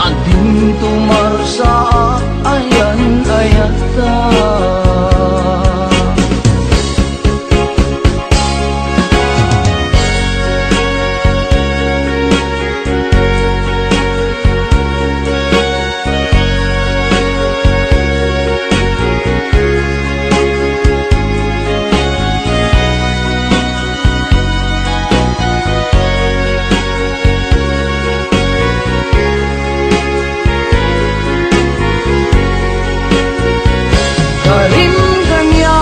ading tumarsa ayan ayata karim kanya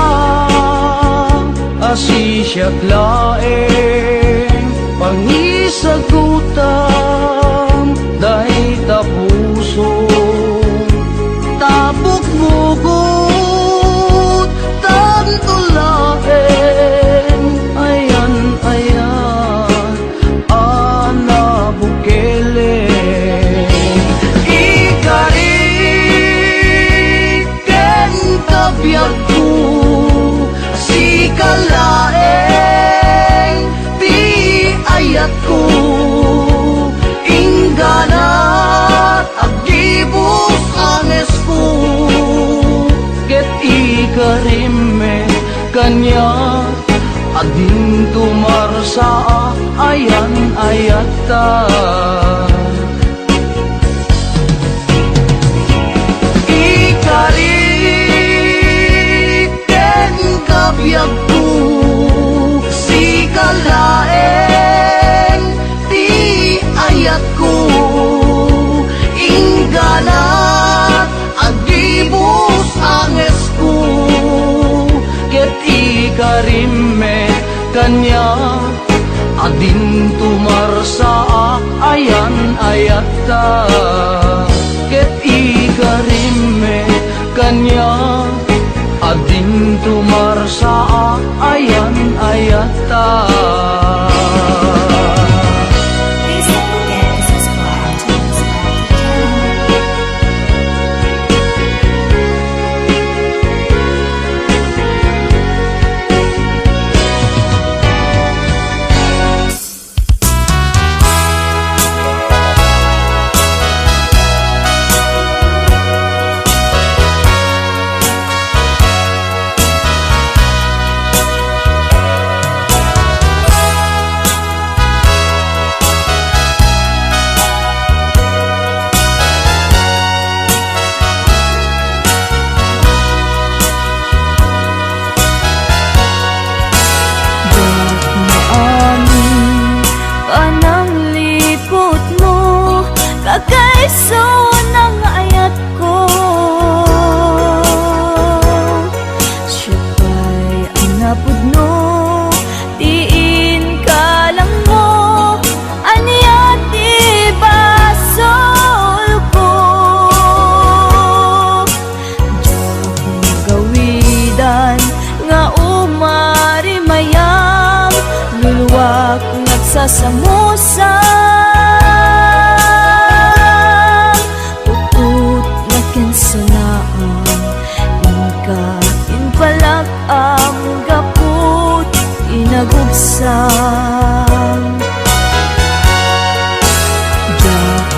asi siyak laeng pangisagutan dahi ta puso tapok bugot tanto laeng ayan ayan ana bukele ikariken kabyag ko asikalaeng ti ayat ko ingganat agibus anges ko ket ikarimme kanya ading tumarsa ayan ayata ikariken kabyag ko sikalaeng ti ayat ko ingganat agibus anges ko ket ikarimme kanya ading tumarsa ayan ayata ket ikarimme kanya ading tumarsa ayan ayata Please don't forget to subscribe to this channel. Kagaiso ng ayat ko, siya ba'y ang napudno, diin ka lang mo, anyat ibasol ko. Diyak magawidan nga umari mayam, luluwak nagsasamusan. Nagubsang dak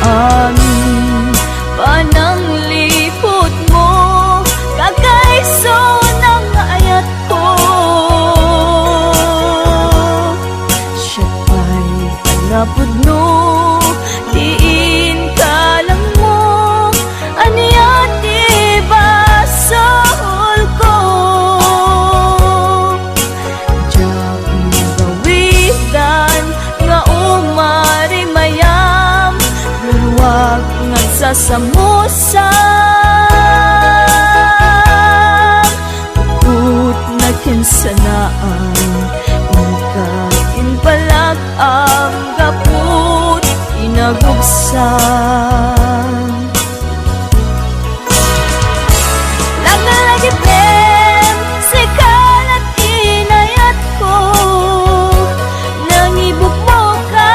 maamin pananglipot mo kagay nagsasamusang Put na kinsanaan Ikain palag ang gaput inagubsan Lagi ben sikalat inayat ko Nangibuk mo ka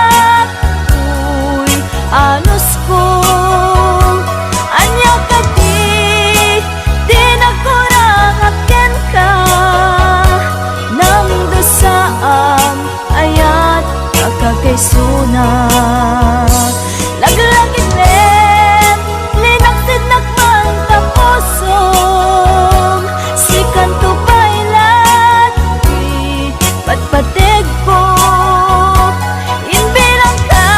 Uy, anos ko Anya ka di nagkurang akin ka Nang dasaam ayat kakakaysuna Laglagit len linaksid nakman tapusom Sikan to bailat di patpatig ko Inbilang ka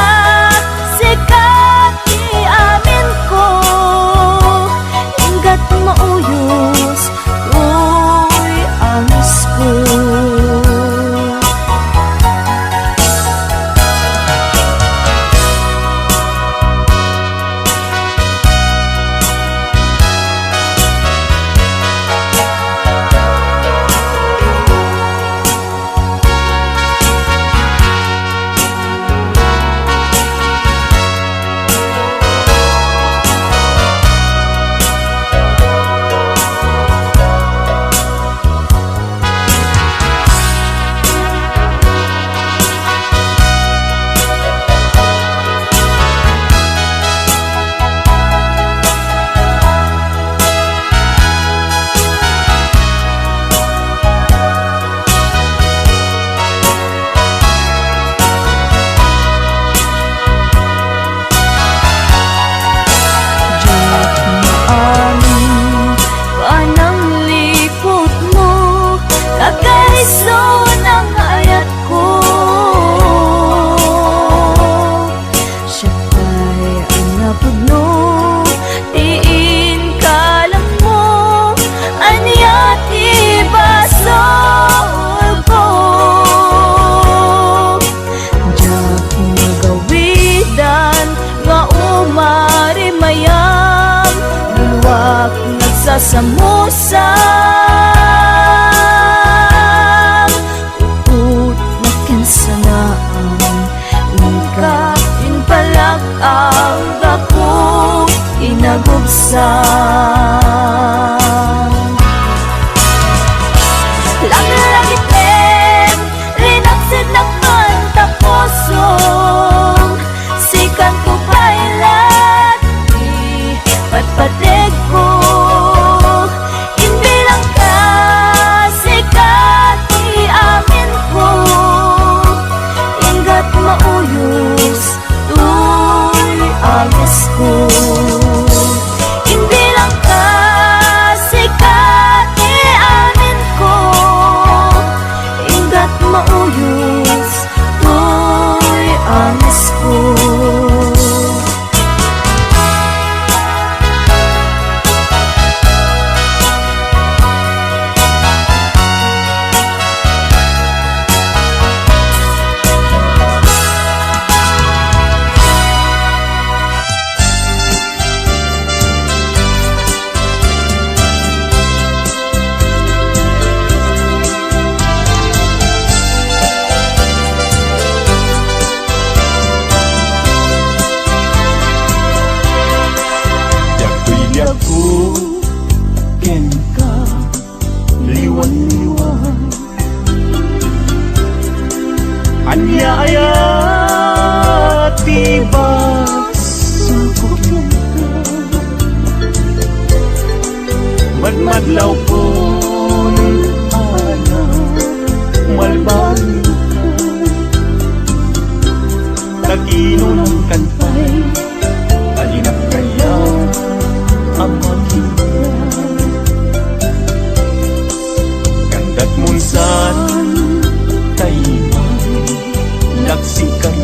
sikat iamin ko Ingat mauyos uy angis ko Nagsasamusang Put na kinsanaan Ikain palag ang gapong inagubsan Lagit len linaksid nakman tapusom Sikan ko bailat di patpatig ko Mauyos, uy, agos ko Hindi lang kasikat iamin ko Ingat mauyos, uy, agos ko Anya-aya tibas sukok Madmadlaw ko ana malbang Kakinon kantay Alinap kaya ang maghinta Kandat munsan Laksikan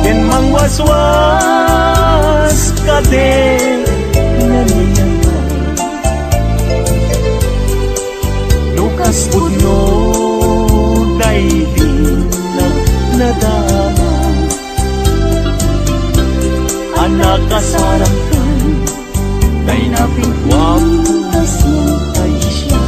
Ken mangwaswas ka din nangyayari Lukas pudno day di na nadama nakasarakan kay napigwapos mong ay siya.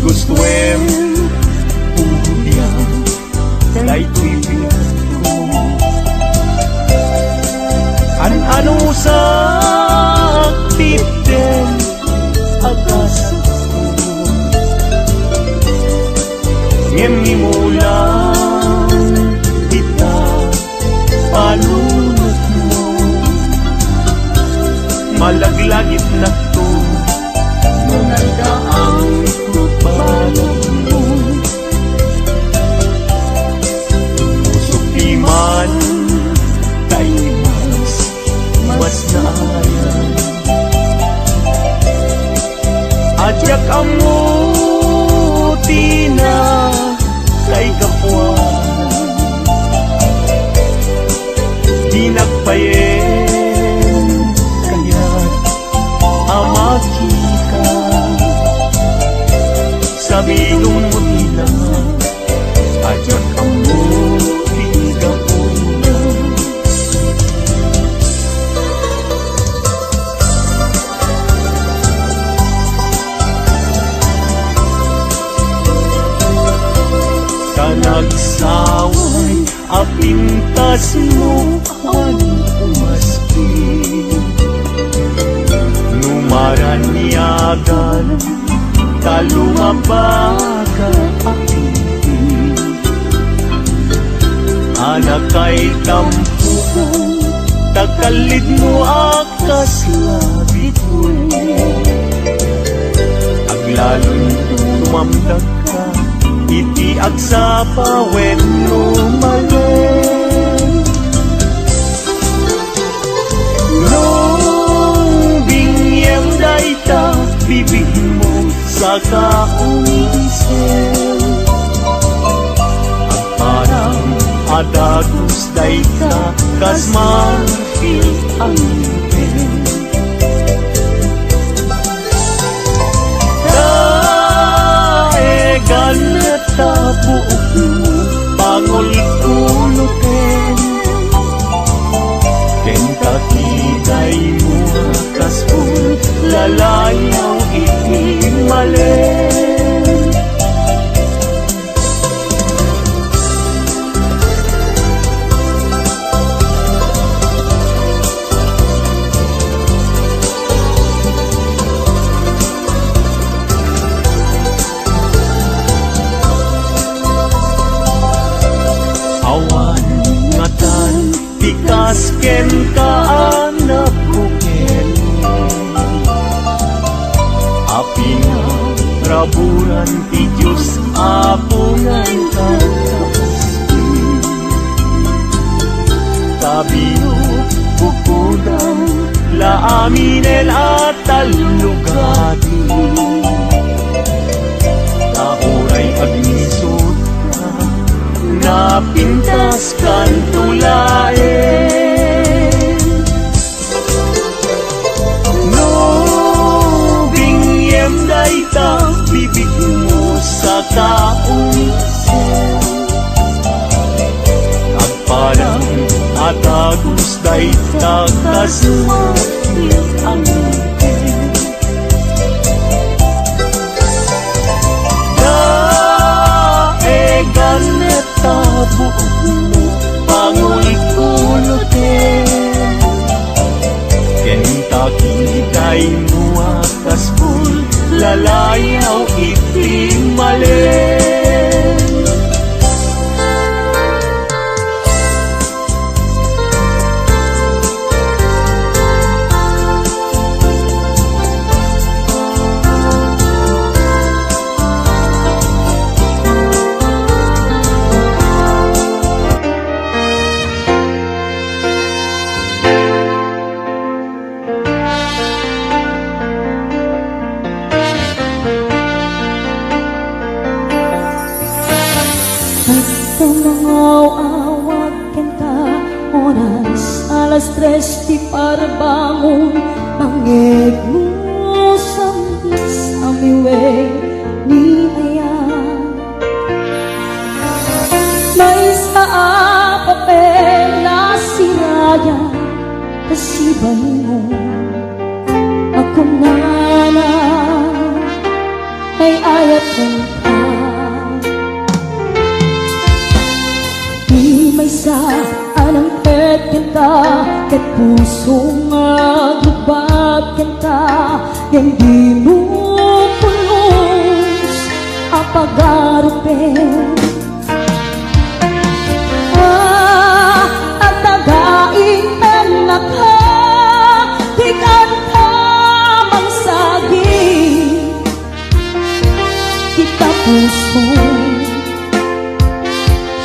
Gustuem punya dai tuy pintu anu sakit den agas ngem mulan kita palunod mo malaglagit na to nung nagdaang balong mo pusok di man kay mas naayan adyak amuti na kay kapuan di nagpayen kaya't amakika sabi mo nila ajak kamu tidak pulang sa nagsaway apintas mo ang umaspin numaranyagan talumabaga aking anak kay tampukan takalid mo akas labit mo aglalon tumamdag ka iti agsapa when lumalen nung bingyem dayta bibig mo sa kaunisen ang parang adagus day ka kas marfil ang pen daegan ta buok mo pangol kunutin kentakiday mo kaspul lalayaw malen awan ngatan tikasken ka anak buken api na raburan ti Diyos apungan kakaspi tabiyo bukudang laaminen at talugati nauray agnisot ka napintas kan tulaen no bingyem dayta bibig mo sa kaunisen agparang atagus dayta kasmatil ang daegan neta buok mo pangul kunutin kentakiday mo akaspul lalayaw itimalen alas 3 di para bangon pangeg mo sa miway ni ayan. May sa papel na siraya kasibay mo ako na ay ayat ng ka. Di may sa anang kita ket puso nga lubag kita hindi mo pulos apagarupen. At nagaing anak ka di kanta mangsagi kita puso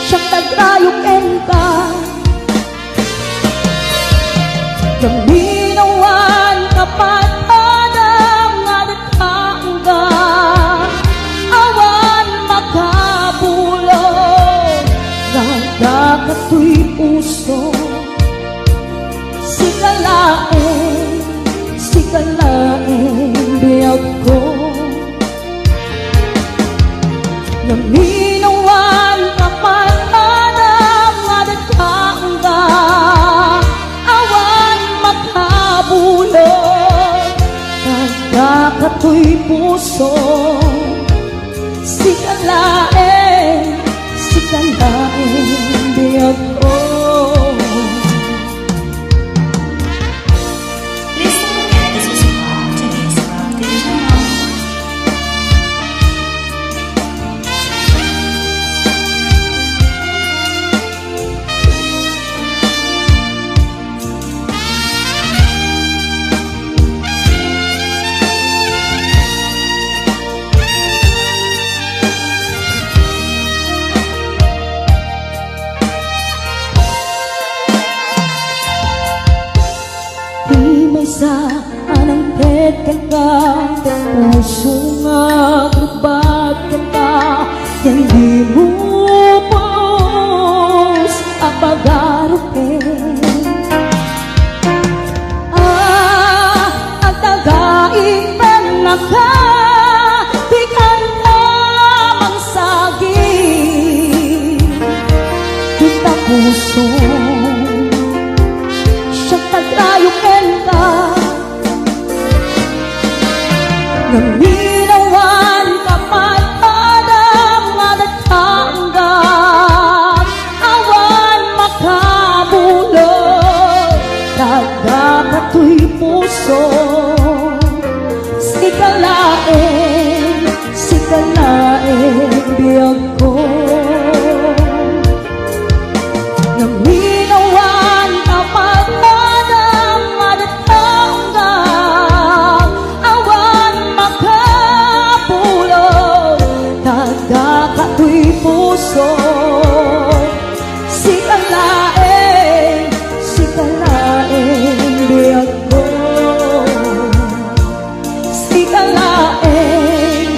siyang nagrayok ka. Gaminawan kapat adam nga nagkangga awan makabulog nagdakato'y puso sikalain biyag ko. Gaminawan kapat adam nga nagkangga bulog nagdakato'y puso sikalain biyag ko. Please don't forget to subscribe to Ace Rock channel. Sa anang teken ka puso nga grubat ka hindi mo pos apagarupen. Ang tagaing anak ka di kanta mangsagi kita puso siyang tagrayuken ka. Gaminawan kapat adam nga nagkangga awan makabulog nagdakato'y puso sikalain biyag ko. Gaminawan kapat adam nga nagkangga nagdakato'y puso sikalain biyag ko. Sikalain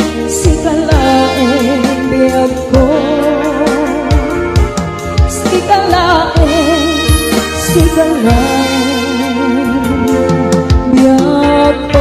biyag ko. Sikalain biyag ko.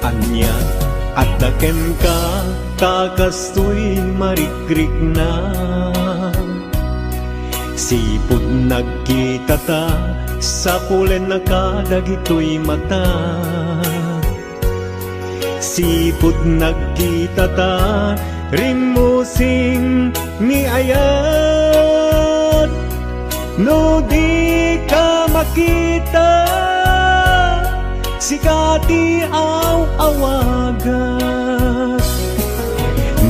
Anya at dakem ka kakastoy marikrik na sipod nagkita ta sa pulen na kadagitoy mata sipod nagkita ta rimusing ni ayat no di ka makita sikati awagat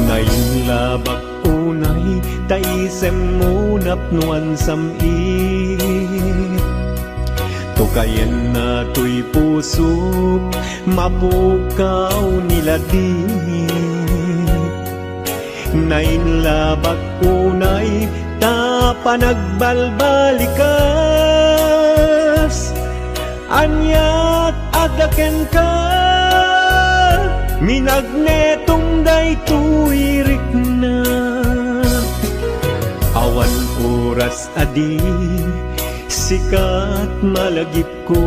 nainlabak unay taisem mo napnuan samit kayan na to'y puso mapukaw nila di nainlabak unay tapa nagbalbalikas anyat adaken ka minagnetong day tuirik na awan oras adi sikat malagip ko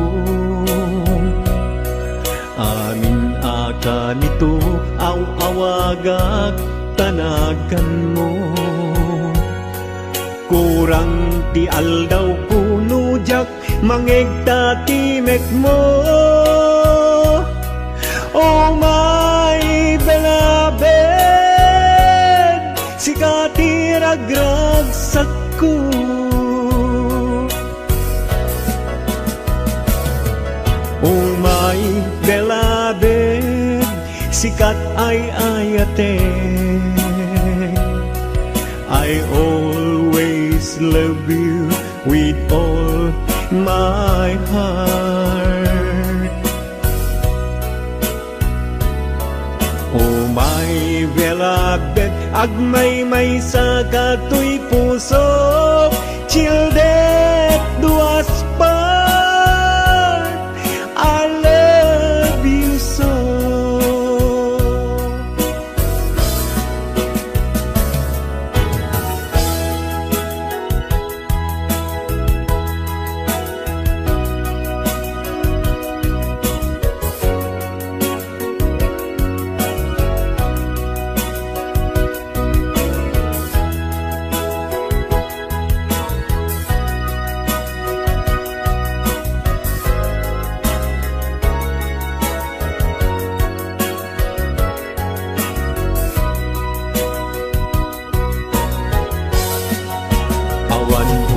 amin aka nito aw-awagak tanagan mo kurang ti aldaw kuno jak mangegta timek mo oh my beloved sikati ragragsak ko oh my beloved sikat ay ayate I always love you with all my heart oh my beloved agmay-may sa kato'y puso childet duas part I love you so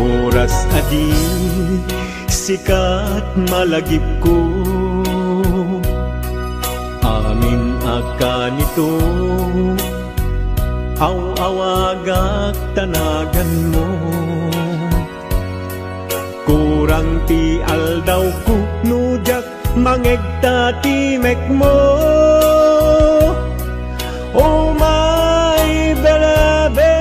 oras adi sikat malagip ko amin aka nito aw-awagak tanagan mo kurang ti aldaw ko nujak mangegta timek mo oh my beloved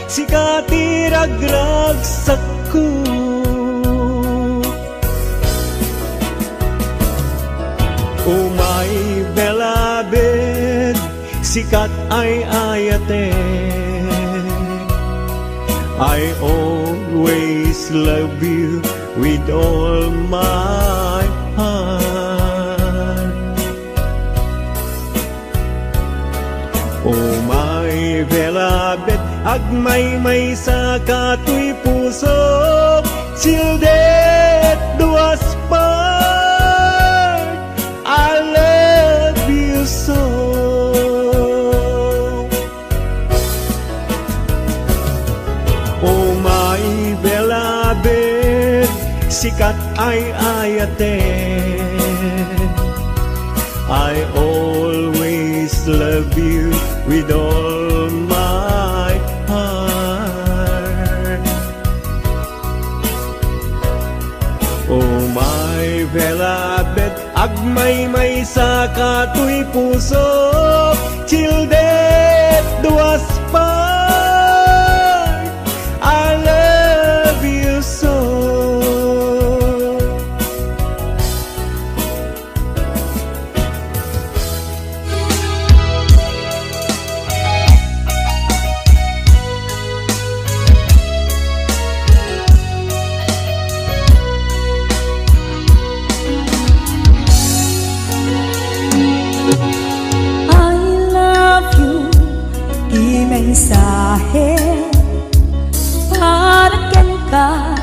sikati ragragsak ko oh my beloved sikat ay ayate I always love you with all my heart oh my beloved agmay-may sa kato'y puso sildet duas part I love you so oh my beloved sikat ay ayate I always love you with all my heart oh my beloved agmay-may sa kato'y puso childet duas part I love you so mensahe para ken ka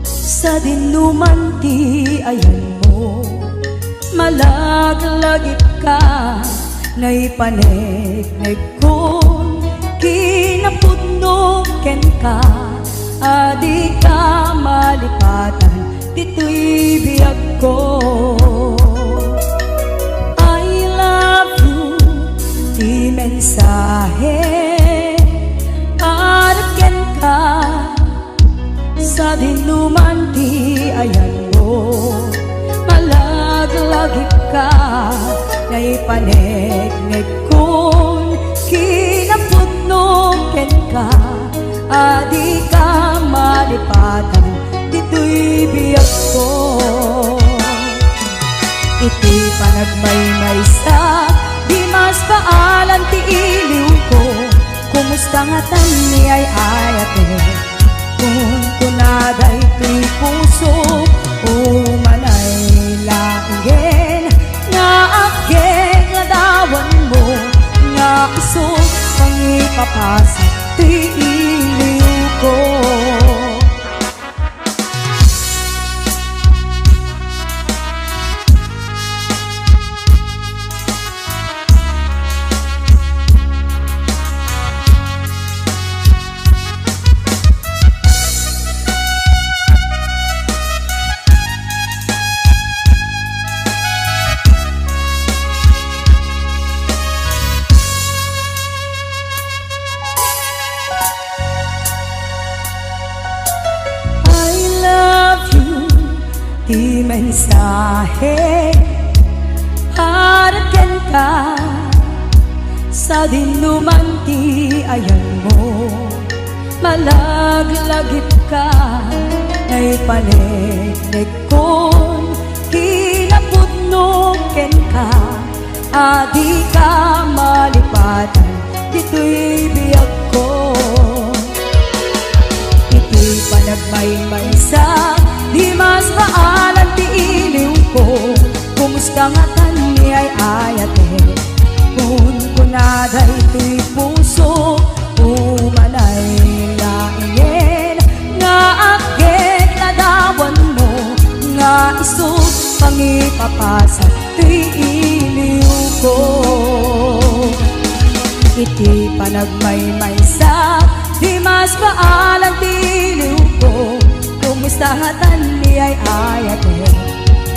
sa dinuman ti ayan mo malaglagip ka naipaneg-neg kon kinapudno ken ka adi ka malipatan dito'y biyag ko I love you di mensahe para ken ka sa dinuman ti lagip ka Ngay panegnek kun kinapudnong ken ka Adi ka malipatan dito'y biyak ko Iti panagmaymaysa di mas paalan ti iliw ko Kumusta nga tan ni ay ate Kung kunaday ti puso Umanay langin Nga ageng nga dawan mo Nga isog pangipapasa ti iliw ko Di mensahe harapan ka Sa dinuman ti ayan mo Malaglagip ka Ngay panegnek kon Kinapudnong ken ka Adi ka malipatan Dito'y biyak ko Iti panagmaymaysa Di mas maalan ti iliw ko Kumusta nga tan ni ay ate Kung kunaday ti puso Umanay laingin Nga agit ladawan mo Nga isog pangipapasa ti iliw ko Iti panagmaymaysa Di mas maalan ti iliw ko Kumustahatan ni ay ate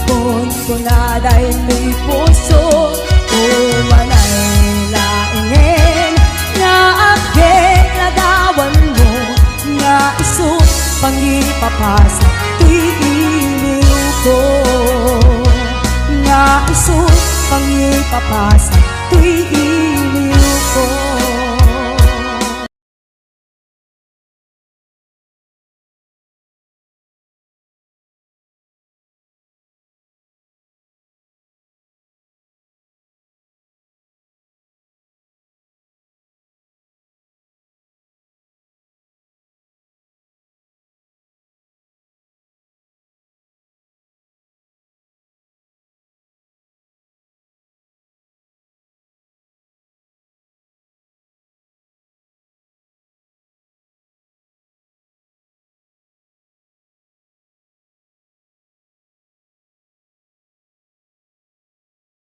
Kung kunaday ti puso Umanay laingin Nga agit ladawan mo Nga isog pangipapasa ti iliw ko Nga isog pangipapasa ti iliw ko